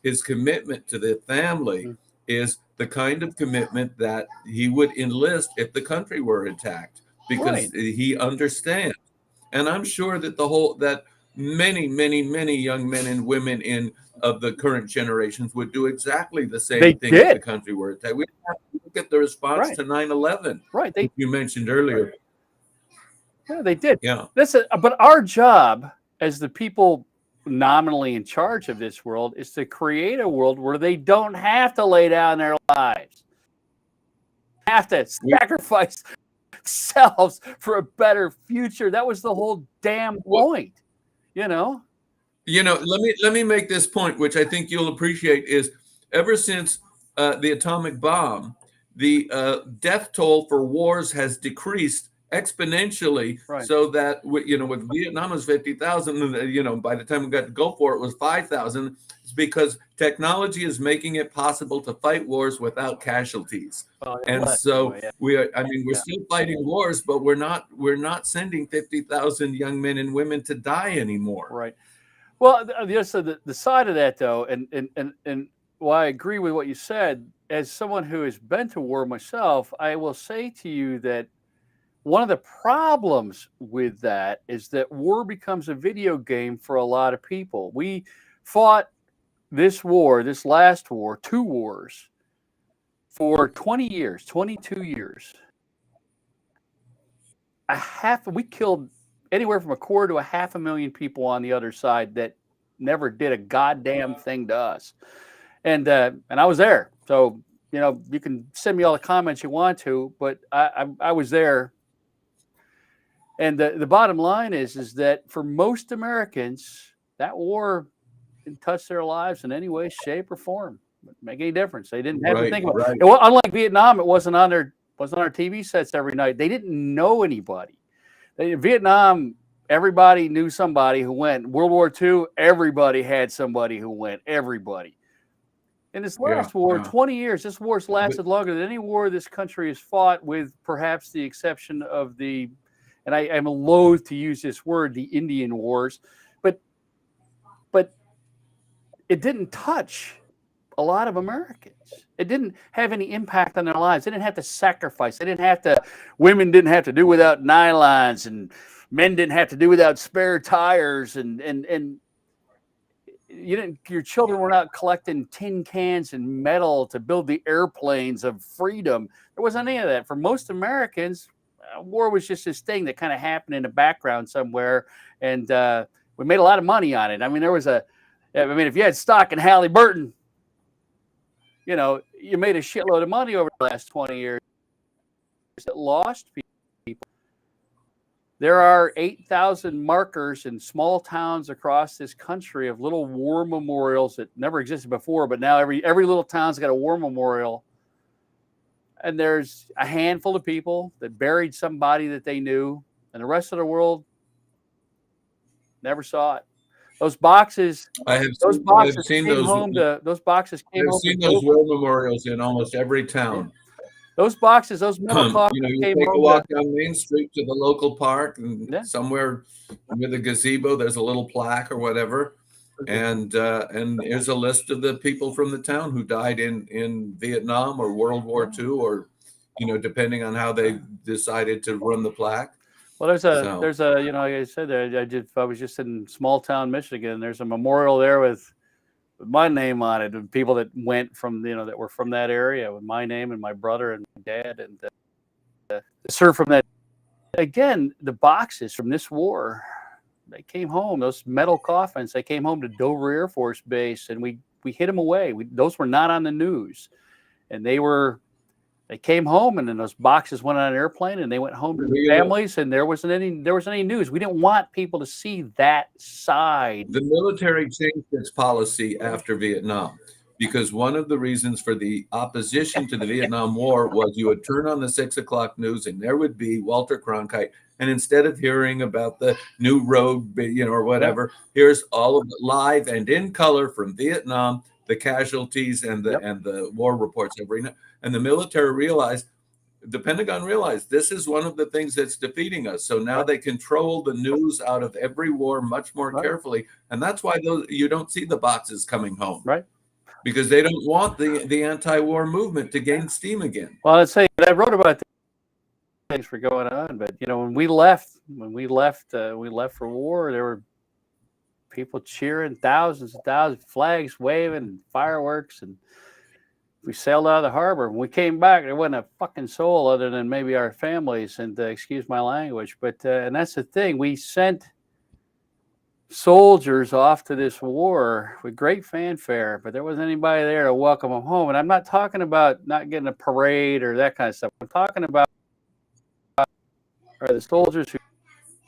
his commitment to the family is the kind of commitment that he would enlist if the country were attacked, because he understands. And I'm sure that many, many, many young men and women of the current generations would do exactly the same thing if the country were attacked. We have to look at the response to 9/11, you mentioned earlier. Yeah, they did. Yeah. But our job as the people nominally in charge of this world is to create a world where they don't have to lay down their lives, have to sacrifice themselves for a better future. That was the whole damn point, Let me make this point, which I think you'll appreciate, is ever since the atomic bomb, the death toll for wars has decreased exponentially, so that with Vietnam was 50,000, by the time we got to go for it was 5,000. It's because technology is making it possible to fight wars without casualties. We're still fighting wars, but we're not sending 50,000 young men and women to die anymore. Right. Well, the side of that though, and while I agree with what you said, as someone who has been to war myself, I will say to you that one of the problems with that is that war becomes a video game for a lot of people. We fought this last war, 2 wars, for 20 years, 22 years, we killed anywhere from 250,000 to 500,000 people on the other side that never did a goddamn thing to us. And I was there. So, you know, you can send me all the comments you want to, but I was there. And the bottom line is that for most Americans, that war didn't touch their lives in any way, shape, or form. Didn't make any difference. They didn't have to think about it. Well, unlike Vietnam, it wasn't on our TV sets every night. They didn't know anybody. Vietnam, everybody knew somebody who went. World War II, everybody had somebody who went. Everybody. In this last war, 20 years, this war's lasted longer than any war this country has fought, with perhaps the exception of the, and I am loath to use this word, the Indian Wars, but it didn't touch a lot of Americans. It didn't have any impact on their lives. They didn't have to sacrifice. Women didn't have to do without nylons, and men didn't have to do without spare tires, and your children were not collecting tin cans and metal to build the airplanes of freedom. There wasn't any of that. For most Americans, war was just this thing that kind of happened in the background somewhere, and we made a lot of money on it. I mean, if you had stock in Halliburton, you know, you made a shitload of money over the last 20 years. That lost people. There are 8,000 markers in small towns across this country of little war memorials that never existed before, but now every little town's got a war memorial. And there's a handful of people that buried somebody that they knew, and the rest of the world never saw it. Those boxes. I've seen those war memorials in almost every town. Those boxes, those metal coffins. You take a walk down Main Street to the local park, and somewhere with a gazebo, there's a little plaque or whatever, and there's a list of the people from the town who died in Vietnam or World War II, or depending on how they decided to run the plaque. Well, there's a like I said, I was just in small town Michigan. There's a memorial there with my name on it, of people that went from, that were from that area, with my name and my brother and my dad, and served from that. Again, the boxes from this war, they came home. Those metal coffins, they came home to Dover Air Force Base, and we hid them away. Those were not on the news, and they came home, and then those boxes went on an airplane, and they went home to their families, and there wasn't any news. We didn't want people to see that side. The military changed its policy after Vietnam, because one of the reasons for the opposition to the Vietnam War was you would turn on the 6 o'clock news, and there would be Walter Cronkite, and instead of hearing about the new road, or whatever, here's all of it live and in color from Vietnam, the casualties and the war reports every night. And the military realized, the Pentagon realized, this is one of the things that's defeating us. So now they control the news out of every war much more carefully. And that's why you don't see the boxes coming home. Right. Because they don't want the anti-war movement to gain steam again. Well, I'd say I wrote about things for going on, but when we left for war, there were people cheering, thousands and thousands, flags waving, fireworks, and we sailed out of the harbor. When we came back, there wasn't a fucking soul other than maybe our families, and excuse my language, but and that's the thing. We sent soldiers off to this war with great fanfare, but there wasn't anybody there to welcome them home. And I'm not talking about not getting a parade or that kind of stuff. I'm talking about the soldiers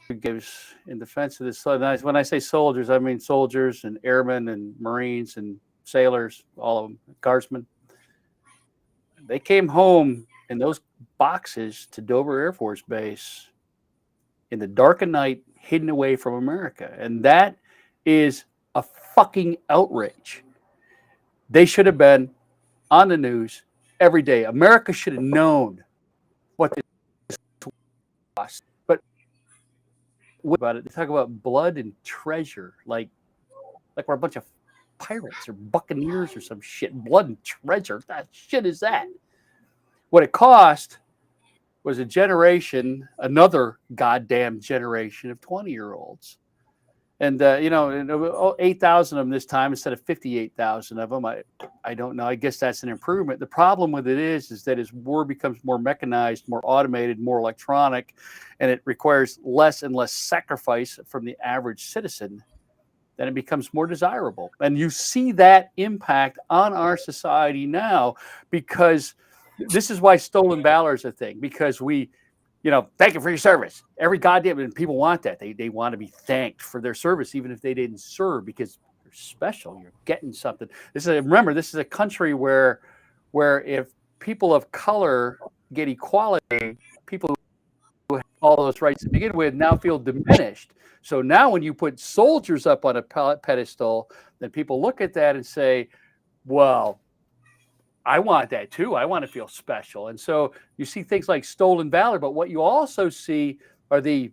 who gives in defense of this. When I say soldiers, I mean soldiers and airmen and Marines and sailors, all of them, guardsmen. They came home in those boxes to Dover Air Force Base in the dark of night, hidden away from America. And that is a fucking outrage. They should have been on the news every day. America should have known what this was. But what about it? They talk about blood and treasure, like we're a bunch of pirates or buccaneers or some shit. Blood and treasure. What shit is that? What it cost was another goddamn generation of 20-year-olds. And 8,000 of them this time instead of 58,000 of them. I don't know. I guess that's an improvement. The problem with it is that as war becomes more mechanized, more automated, more electronic, and it requires less and less sacrifice from the average citizen, then it becomes more desirable. And you see that impact on our society now, because this is why stolen valor is a thing, because thank you for your service. Every goddamn, and people want that. They want to be thanked for their service, even if they didn't serve, because you're special. You're getting something. Remember, this is a country where if people of color get equality, people who have all those rights to begin with now feel diminished. So now when you put soldiers up on a pedestal, then people look at that and say, well, I want that too. I want to feel special. And so you see things like stolen valor, but what you also see are the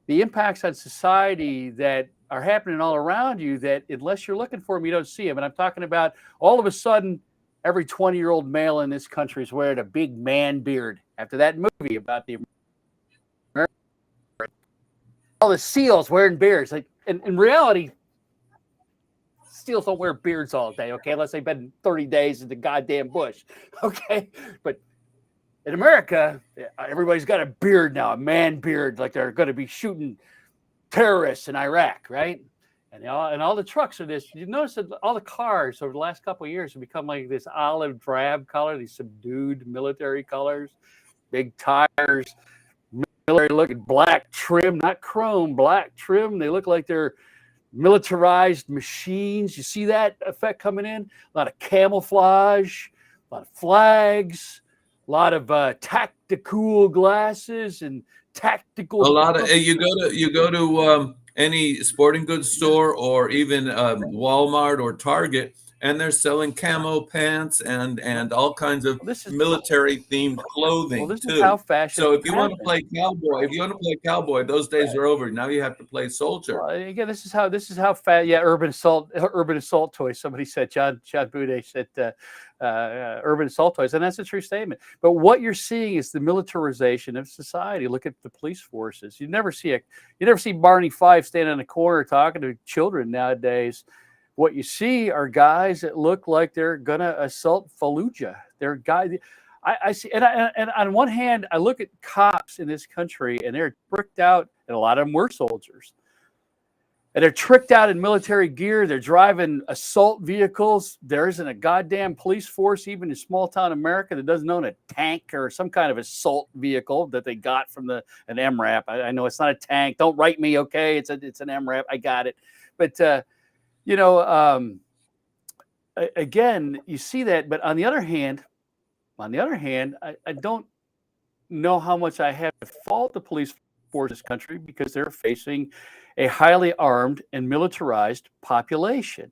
impacts on society that are happening all around you that unless you're looking for them, you don't see them. And I'm talking about all of a sudden, every 20-year-old male in this country is wearing a big man beard after that movie about the all the SEALs wearing beards. Like in reality, SEALs don't wear beards all day, okay, unless they've been 30 days in the goddamn bush, okay? But in America, everybody's got a beard now, a man beard, like they're going to be shooting terrorists in Iraq, right? And all the trucks are this. You notice that all the cars over the last couple of years have become like this olive drab color, these subdued military colors, big tires, military looking, black trim, not chrome, black trim. They look like they're militarized machines. You see that effect coming in? A lot of camouflage, a lot of flags, a lot of tactical glasses and tactical. A lot of you go to any sporting goods store or even Walmart or Target, and they're selling camo pants and all kinds of military themed clothing too. Is how fashion so if you want to play cowboy, those days are over. Now you have to play soldier. Well, again, this is how fat. Yeah, urban assault toys. Somebody said, John Boudet said urban assault toys, and that's a true statement. But what you're seeing is the militarization of society. Look at the police forces. You never see Barney Fife standing in a corner talking to children nowadays. What you see are guys that look like they're gonna assault Fallujah. They're guys. I see, and on one hand, I look at cops in this country, and they're tricked out, and a lot of them were soldiers, and they're tricked out in military gear. They're driving assault vehicles. There isn't a goddamn police force, even in small town America, that doesn't own a tank or some kind of assault vehicle that they got from an MRAP. I know it's not a tank. Don't write me, okay? It's an MRAP. I got it, but. Again, you see that, but on the other hand, I don't know how much I have to fault the police force in this country because they're facing a highly armed and militarized population.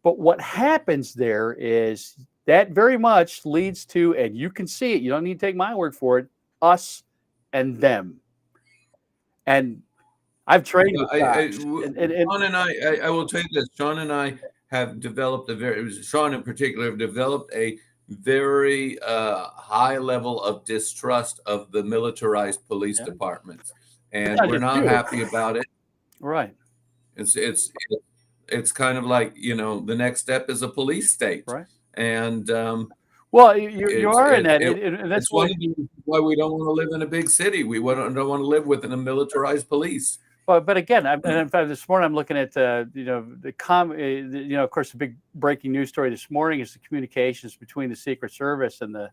But what happens there is that very much leads to, and you can see it, you don't need to take my word for it, us and them. And I've trained with guys. Sean and I will tell you this. Sean and I have developed Sean in particular have developed a very high level of distrust of the militarized police departments, and we're not happy about it. Right. It's kind of like, the next step is a police state, right? And well, you are in that, and that's one of the reasons why we don't want to live in a big city. We don't want to live within a militarized police. But again, and in fact, this morning I'm looking at of course, the big breaking news story this morning is the communications between the Secret Service and the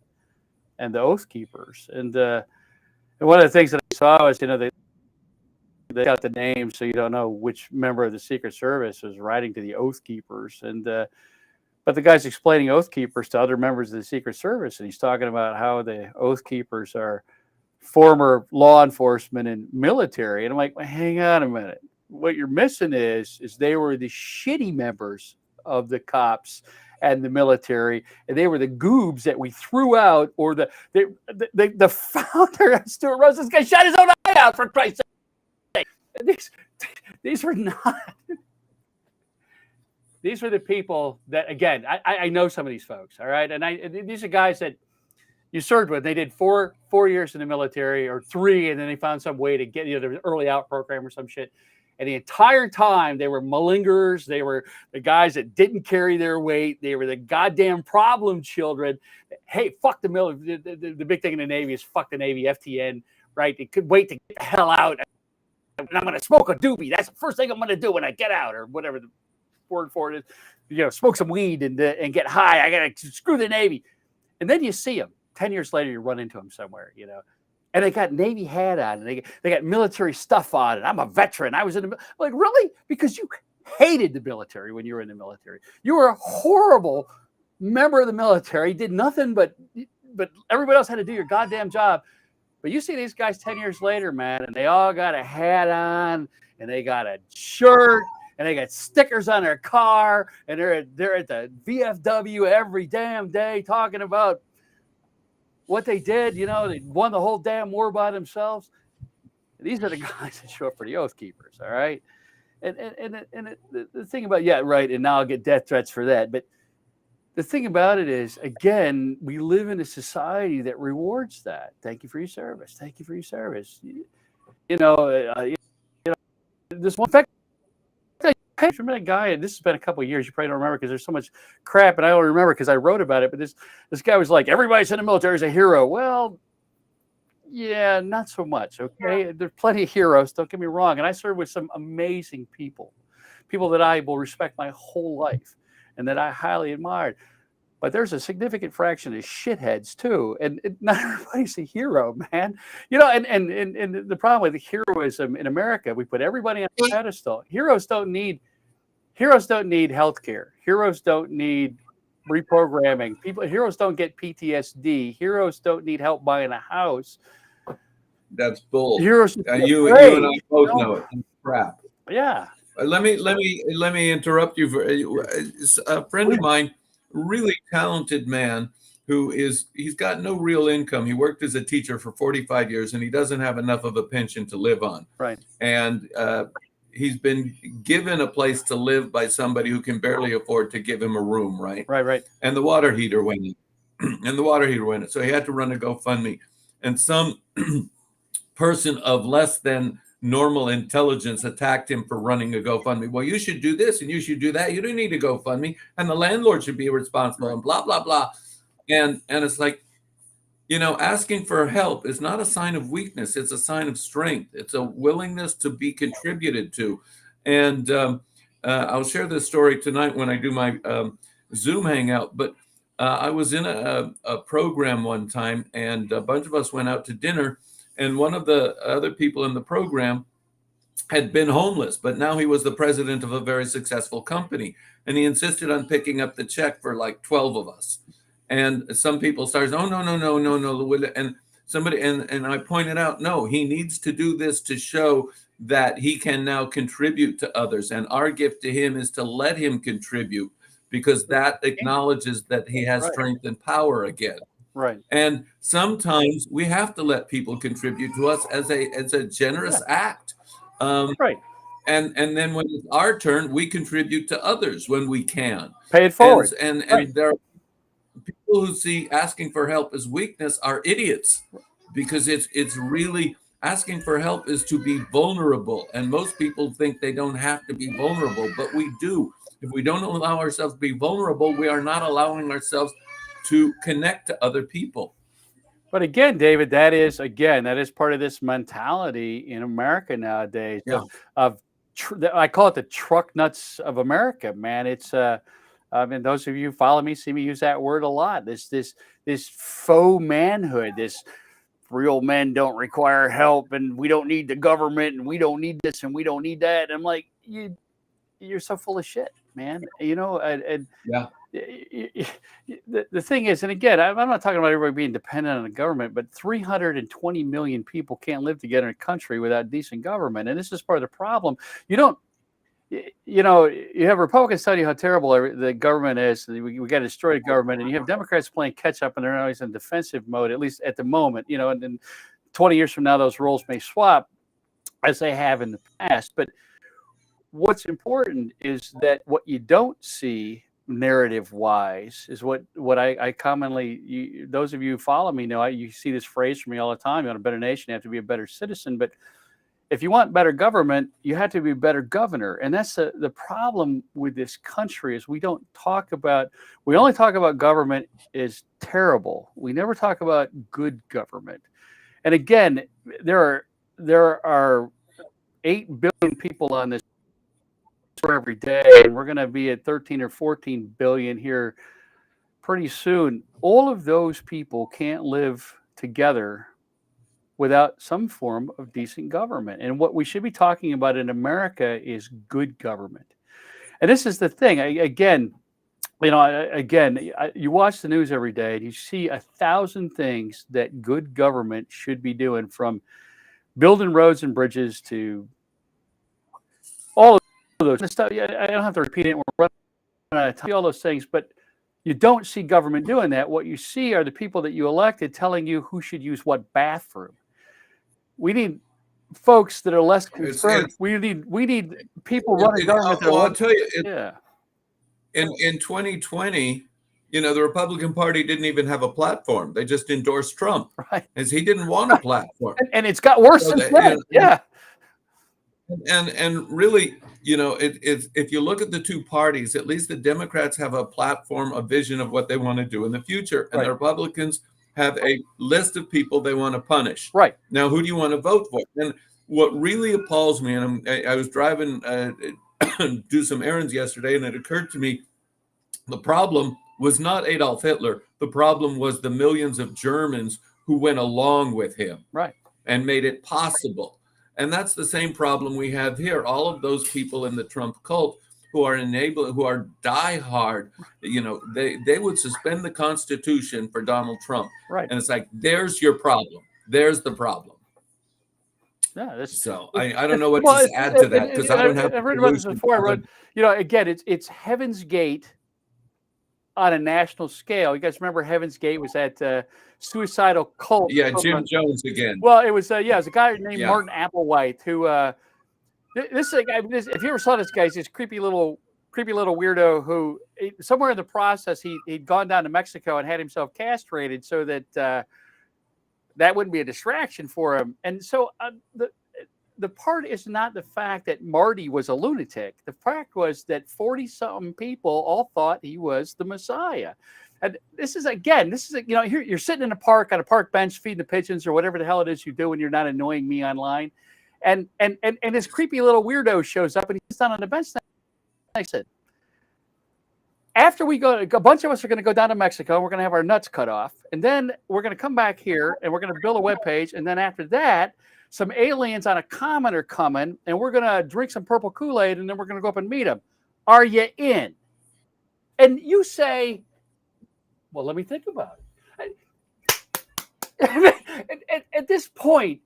Oath Keepers. And one of the things that I saw was, they got the names, so you don't know which member of the Secret Service was writing to the Oath Keepers. And but the guy's explaining Oath Keepers to other members of the Secret Service, and he's talking about how the Oath Keepers are former law enforcement and military. And I'm like, well, hang on a minute. What you're missing is they were the shitty members of the cops and the military, and they were the goobs that we threw out, or the founder, Stuart Rose, this guy shot his own eye out, for Christ's sake. These were not. These were the people that, again, I know some of these folks, all right? And these are guys that you served with. They did four years in the military, or 3, and then they found some way to get the early out program or some shit. And the entire time they were malingerers. They were the guys that didn't carry their weight. They were the goddamn problem children. Hey, fuck the military. The big thing in the Navy is fuck the Navy, FTN, right? They could wait to get the hell out. And I'm going to smoke a doobie. That's the first thing I'm going to do when I get out, or whatever the word for it is. Smoke some weed and get high. I got to screw the Navy. And then you see them. 10 years later, you run into them somewhere, and they got Navy hat on, and they got military stuff on, and I'm a veteran. I was in the like, really? Because you hated the military when you were in the military. You were a horrible member of the military, did nothing but everybody else had to do your goddamn job. But you see these guys 10 years later, man, and they all got a hat on, and they got a shirt, and they got stickers on their car, and they're at the VFW every damn day talking about what they did. They won the whole damn war by themselves. These are the guys that show up for the Oath Keepers, all right? And the thing about, yeah, right, and now I'll get death threats for that. But the thing about it is, again, we live in a society that rewards that. Thank you for your service. Thank you for your service. This one fact, I remember that guy, and this has been a couple of years, you probably don't remember because there's so much crap, and I don't remember because I wrote about it, but this guy was like, everybody's in the military is a hero. Well, yeah, not so much, okay? Yeah. There's plenty of heroes, don't get me wrong, and I served with some amazing people that I will respect my whole life and that I highly admired. But there's a significant fraction of shitheads too, and not everybody's a hero, man. And the problem with heroism in America, we put everybody on a pedestal. Heroes don't need healthcare. Heroes don't need reprogramming. Heroes don't get PTSD. Heroes don't need help buying a house. That's bull. Heroes, you and I both know it. It's crap. Yeah. Let me interrupt you. For a friend of mine, really talented man, he's got no real income. He worked as a teacher for 45 years, and he doesn't have enough of a pension to live on. Right. And he's been given a place to live by somebody who can barely afford to give him a room. Right. Right. And the water heater went in. So he had to run a GoFundMe, and some person of less than normal intelligence attacked him for running a GoFundMe. Well, you should do this and you should do that. You don't need a GoFundMe, and the landlord should be responsible, and blah, blah, blah. And it's like, asking for help is not a sign of weakness. It's a sign of strength. It's a willingness to be contributed to. And I'll share this story tonight when I do my Zoom hangout. But I was in a program one time, and a bunch of us went out to dinner. And one of the other people in the program had been homeless, but now he was the president of a very successful company. And he insisted on picking up the check for like 12 of us. And some people started, oh, no. And somebody, and I pointed out, no, he needs to do this to show that he can now contribute to others. And our gift to him is to let him contribute, because that acknowledges that he has strength and power again. Right. And sometimes we have to let people contribute to us as a generous act. Right. And then when it's our turn, we contribute to others when we can. Pay it forward. And there are people who see asking for help as weakness are idiots, because it's really, asking for help is to be vulnerable. And most people think they don't have to be vulnerable, but we do. If we don't allow ourselves to be vulnerable, we are not allowing ourselves to connect to other people. But again, David, that is part of this mentality in America nowadays. Yeah. I call it the truck nuts of America, man. It's and those of you who follow me see me use that word a lot. This faux manhood, this real men don't require help, and we don't need the government, and we don't need this, and we don't need that. And I'm like, you're so full of shit, man. Yeah. The thing is, and again, I'm not talking about everybody being dependent on the government, but 320 million people can't live together in a country without decent government. And this is part of the problem. You have Republicans telling you how terrible the government is. We got to destroy the government. And you have Democrats playing catch up, and they're always in defensive mode, at least at the moment, and then 20 years from now, those roles may swap as they have in the past. But what's important is that what you don't see narrative wise is what I commonly, those of you who follow me know, you see this phrase from me all the time. You want a better nation, you have to be a better citizen. But if you want better government, you have to be a better governor. And that's the problem with this country is we only talk about government is terrible. We never talk about good government. And again, there are 8 billion people on this every day, and we're going to be at 13 or 14 billion here pretty soon. All of those people can't live together without some form of decent government. And what we should be talking about in America is good government. And this is the thing. You watch the news every day and you see 1,000 things that good government should be doing, from building roads and bridges to all of those stuff. I don't have to repeat it. We're running out of time, all those things, but you don't see government doing that. What you see are the people that you elected telling you who should use what bathroom. We need folks that are less concerned. We need people running government. I'll tell you, in 2020, the Republican Party didn't even have a platform. They just endorsed Trump, right? As he didn't want a platform, and it's got worse since then. Yeah. And really, if you look at the two parties, at least the Democrats have a platform, a vision of what they want to do in the future, and the Republicans have a list of people they want to punish. Right. Now, who do you want to vote for? And what really appalls me, and I was driving do some errands yesterday, and it occurred to me, the problem was not Adolf Hitler. The problem was the millions of Germans who went along with him, right, and made it possible. And that's the same problem we have here. All of those people in the Trump cult who are diehard, they would suspend the Constitution for Donald Trump. Right. And it's like, there's your problem. There's the problem. Yeah, so I don't know what to add to that, because I don't have. I've read about this before. I wrote, again, it's Heaven's Gate on a national scale. You guys remember Heaven's Gate was that suicidal cult? Yeah, Jim Jones again. Well, it was it was a guy named Martin Applewhite who. This is a guy. If you ever saw this guy, he's this creepy little weirdo who, somewhere in the process, he'd gone down to Mexico and had himself castrated so that that wouldn't be a distraction for him. And so the part is not the fact that Marty was a lunatic. The fact was that 40-something people all thought he was the Messiah. And this is here you're sitting in a park on a park bench feeding the pigeons or whatever the hell it is you do when you're not annoying me online. And this creepy little weirdo shows up and he's down on the bench. I said, after we go, a bunch of us are going to go down to Mexico and we're going to have our nuts cut off. And then we're going to come back here and we're going to build a webpage. And then after that, some aliens on a comet are coming and we're going to drink some purple Kool-Aid and then we're going to go up and meet them. Are you in? And you say, well, let me think about it. At this point,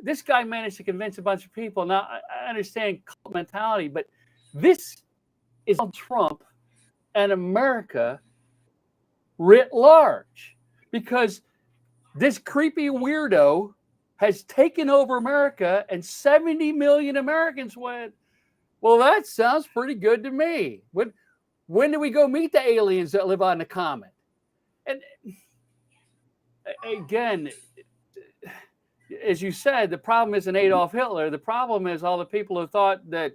this guy managed to convince a bunch of people. Now, I understand cult mentality, but this is Trump and America writ large, because this creepy weirdo has taken over America, and 70 million Americans went, well, that sounds pretty good to me. When do we go meet the aliens that live on the comet? And again, as you said, the problem isn't Adolf Hitler. The problem is all the people who thought that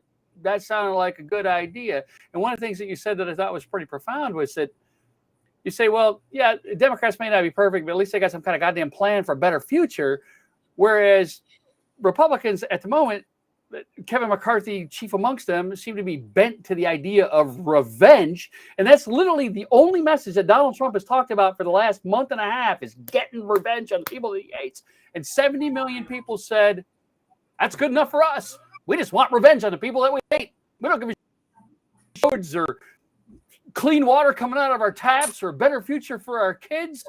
sounded like a good idea. And one of the things that you said that I thought was pretty profound was that you say, well, yeah, Democrats may not be perfect, but at least they got some kind of goddamn plan for a better future. Whereas Republicans at the moment, Kevin McCarthy, chief amongst them, seem to be bent to the idea of revenge. And that's literally the only message that Donald Trump has talked about for the last month and a half, is getting revenge on the people that he hates. And 70 million people said, that's good enough for us. We just want revenge on the people that we hate. We don't give a roads or clean water coming out of our taps or a better future for our kids.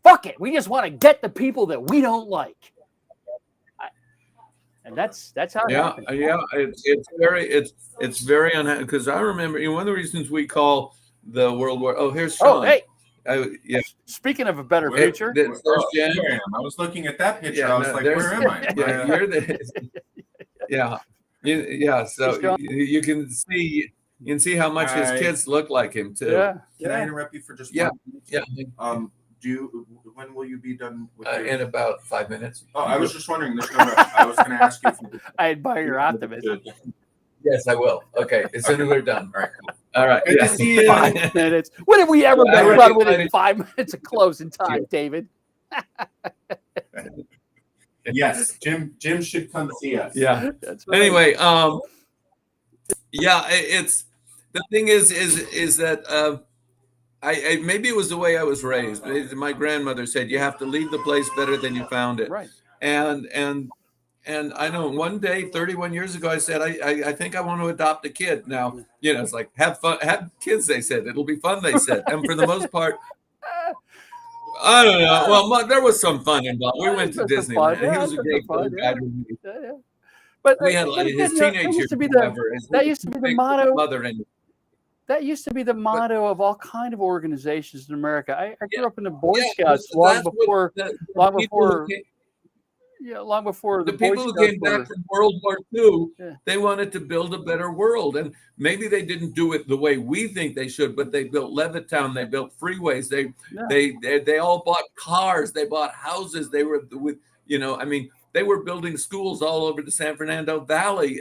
Fuck it. We just want to get the people that we don't like. And that's how it happens. It's very unhappy, because I remember one of the reasons we call the World War. Oh, here's Sean. Oh, hey. Yeah. Speaking of a better future, Here I am. I was looking at that picture. I was like, where am I? So you can see how much his kids look like him too. Yeah. Can I interrupt you for just one minute? Yeah. when will you be done with in about 5 minutes. Oh, I was just wondering. There's no rush. I was going to ask you. I admire your optimism. Yes, I will. Okay, as soon as we're done. All right. Cool. All right. Good to see you. 5 minutes. When have we ever Well, been I done already- within 5 minutes of closing time, David? Yes, Jim should come see us. Yeah. That's right. Anyway, yeah, it's the thing is that I maybe it was the way I was raised. My grandmother said you have to leave the place better than you found it. Right. And I know one day, 31 years ago, I said I think I want to adopt a kid. Now, it's like have fun, have kids. They said it'll be fun. They said, and for the most part, I don't know. Well, there was some fun involved. We went to Disneyland. Yeah, He was a great guy to me. Yeah. But We had but his again, teenage years. that used to be the motto. Mother and That used to be the motto of all kind of organizations in America. I grew up in the Boy yeah, Scouts long before the the people Boy who came Scouts back from World War II, Yeah. they wanted to build a better world. And maybe they didn't do it the way we think they should, but they built Levittown, they built freeways, they all bought cars, they bought houses, they were with, I mean, they were building schools all over the San Fernando Valley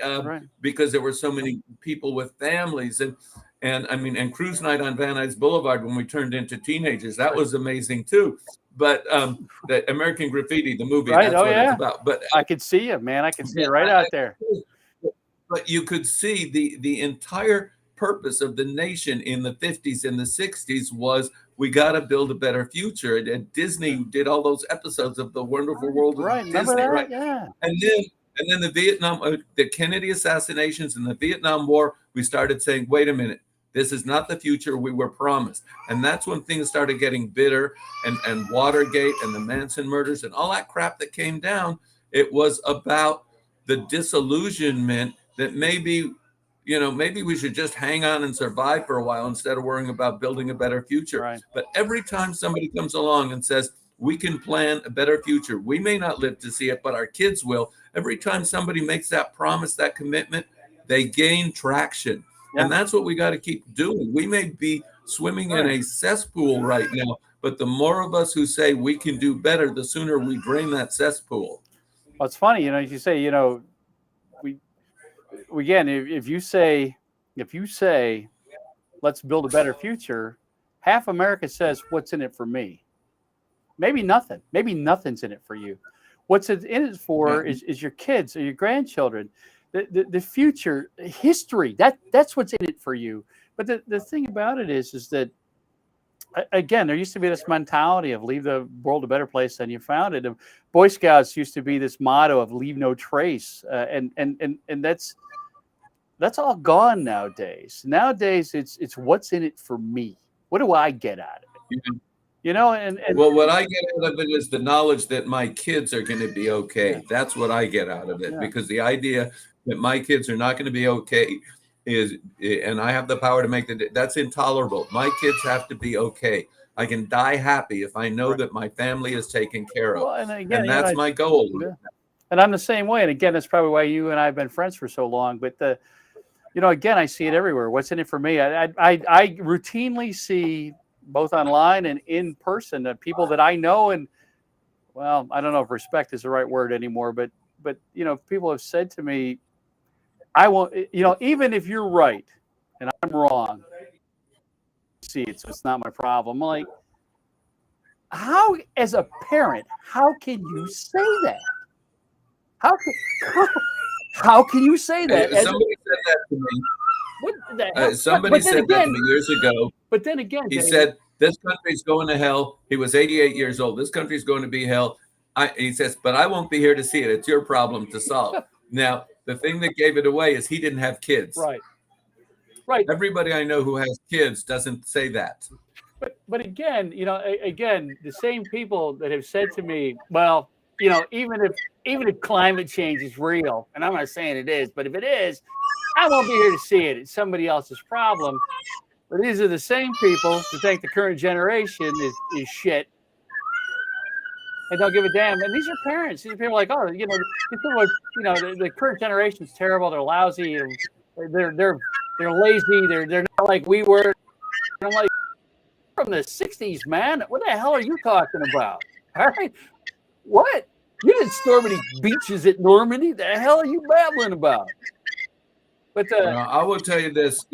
because there were so many people with families. And I mean, and cruise night on Van Nuys Boulevard when we turned into teenagers, that was amazing too. But the American Graffiti, the movie, that's what it's about. But I could see you, man. I could see it right out there. But you could see the entire purpose of the nation in the 50s and the 60s was we got to build a better future. And Disney did all those episodes of The Wonderful World of Disney, right? Yeah. And then the Kennedy assassinations and the Vietnam War, we started saying, wait a minute, this is not the future we were promised. And that's when things started getting bitter and Watergate and the Manson murders and all that crap that came down. It was about the disillusionment that maybe we should just hang on and survive for a while instead of worrying about building a better future. Right. But every time somebody comes along and says, we can plan a better future, we may not live to see it, but our kids will. Every time somebody makes that promise, that commitment, they gain traction. Yeah. And that's what we got to keep doing. We may be swimming in a cesspool right now, but the more of us who say we can do better, the sooner we drain that cesspool. Well, it's funny, as you say, again, if you say, let's build a better future, half America says, what's in it for me? Maybe nothing. Maybe nothing's in it for you. What's in it for is your kids or your grandchildren, the future, history. That's what's in it for you. But the thing about it is that, again, there used to be this mentality of leave the world a better place than you found it. And Boy Scouts used to be this motto of leave no trace, and that's all gone nowadays. Nowadays, it's what's in it for me. What do I get out of it? Well, what I get out of it is the knowledge that my kids are going to be okay. Yeah. That's what I get out of it, because the idea that my kids are not going to be okay and I have the power to make that's intolerable. My kids have to be okay. I can die happy if I know that my family is taken care of. Well, and that's my goal. Yeah. And I'm the same way. And again, that's probably why you and I have been friends for so long. But again, I see it everywhere. What's in it for me? I routinely see, both online and in person, people that I know, and well, I don't know if respect is the right word anymore, but people have said to me, I won't, even if you're right and I'm wrong, see it, so it's not my problem. I'm like, how, as a parent, how can you say that? How can you say that? Somebody said that to me. Somebody said that to me years ago. But then again, he said, this country's going to hell. He was 88 years old. This country's going to be hell. He says, but I won't be here to see it. It's your problem to solve. Now, the thing that gave it away is he didn't have kids. Right. Everybody I know who has kids doesn't say that. But again, the same people that have said to me, well, even if climate change is real, and I'm not saying it is, but if it is, I won't be here to see it. It's somebody else's problem. But these are the same people who think the current generation is shit and don't give a damn. And these are parents. These are people like, oh, these people are, the current generation is terrible. They're lousy. They're lazy. They're not like we were. And I'm like, from the 60s, man. What the hell are you talking about? All right. What? You didn't storm any beaches at Normandy. The hell are you babbling about? But I will tell you this,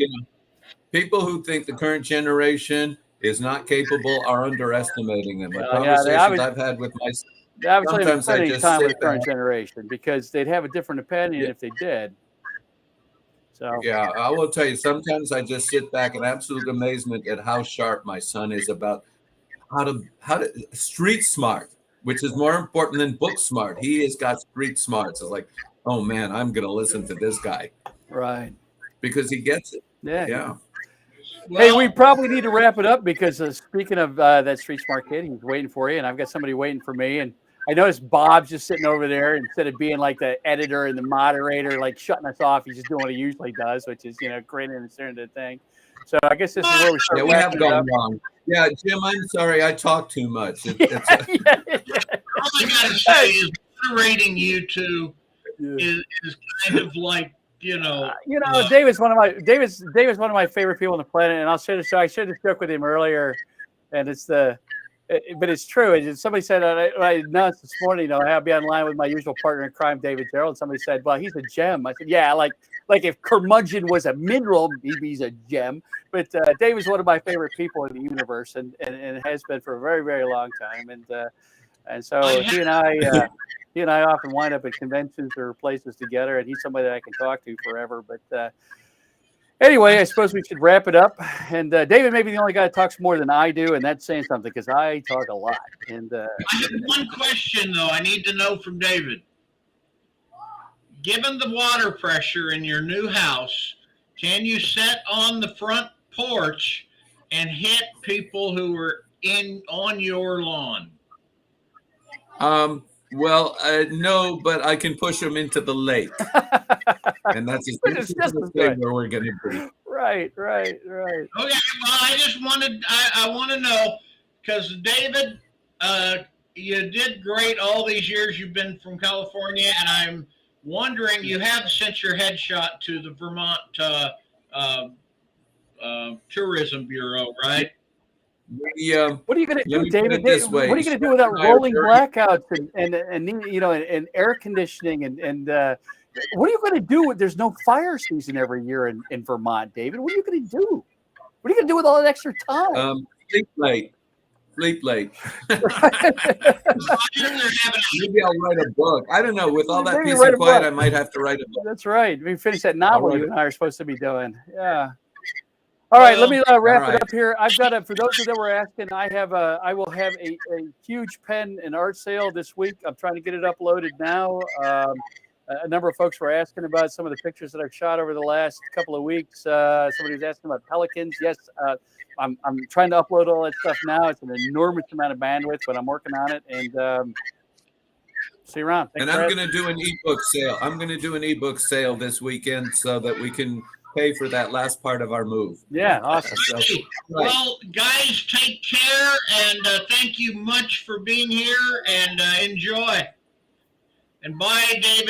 people who think the current generation is not capable are underestimating them. The conversations I've had with my sometimes I just time with the current generation because they'd have a different opinion if they did. So yeah, I will tell you, sometimes I just sit back in absolute amazement at how sharp my son is about how to street smart, which is more important than book smart. He has got street smarts. It's like, oh man, I'm gonna listen to this guy. Right. Because he gets it. Yeah. Hey, we probably need to wrap it up because speaking of that street smart kid, he's waiting for you, and I've got somebody waiting for me. And I noticed Bob's just sitting over there instead of being like the editor and the moderator, like shutting us off. He's just doing what he usually does, which is grinning and staring at the thing. So I guess this is where we start. Yeah, we have gone wrong. Yeah, Jim, I'm sorry, I talk too much. All I gotta say is moderating you two is kind of like. David's one of my favorite people on the planet, and I'll share this. I shared this joke with him earlier, and but it's true. Somebody said I announced this morning, I'll be online with my usual partner in crime, David Gerrold. Somebody said, "Well, he's a gem." I said, "Yeah, like if curmudgeon was a mineral, maybe he's a gem." But David's one of my favorite people in the universe, and has been for a very, very long time. And so he and I often wind up at conventions or places together, and he's somebody that I can talk to forever. But anyway, I suppose we should wrap it up. And David may be the only guy that talks more than I do, and that's saying something because I talk a lot. And I have one question, though, I need to know from David. Given the water pressure in your new house, can you sit on the front porch and hit people who are on your lawn? Well, no, but I can push them into the lake, and that's the thing where we're going to be. Right. Okay, well, I want to know because David, you did great all these years you've been from California, and I'm wondering, you have sent your headshot to the Vermont Tourism Bureau, right? What are you going to do, David? What are you going to do without rolling blackouts and air conditioning and what are you going to do? There's no fire season every year in Vermont, David. What are you going to do? What are you going to do with all that extra time? Sleep late. Maybe I'll write a book. I don't know. With all that peace and quiet, I might have to write a book. That's right. We finish that novel you and I are supposed to be doing. Yeah. All right, let me wrap it up here. I've got for those that were asking, I will have a huge pen and art sale this week. I'm trying to get it uploaded now. A number of folks were asking about some of the pictures that I've shot over the last couple of weeks. Somebody was asking about pelicans. Yes, I'm trying to upload all that stuff now. It's an enormous amount of bandwidth, but I'm working on it. And see you around. Thanks, and I'm going to do an ebook sale. I'm going to do an ebook sale this weekend so that we can pay for that last part of our move. Yeah, awesome. Well, guys, take care, and thank you much for being here, and enjoy. And bye, David.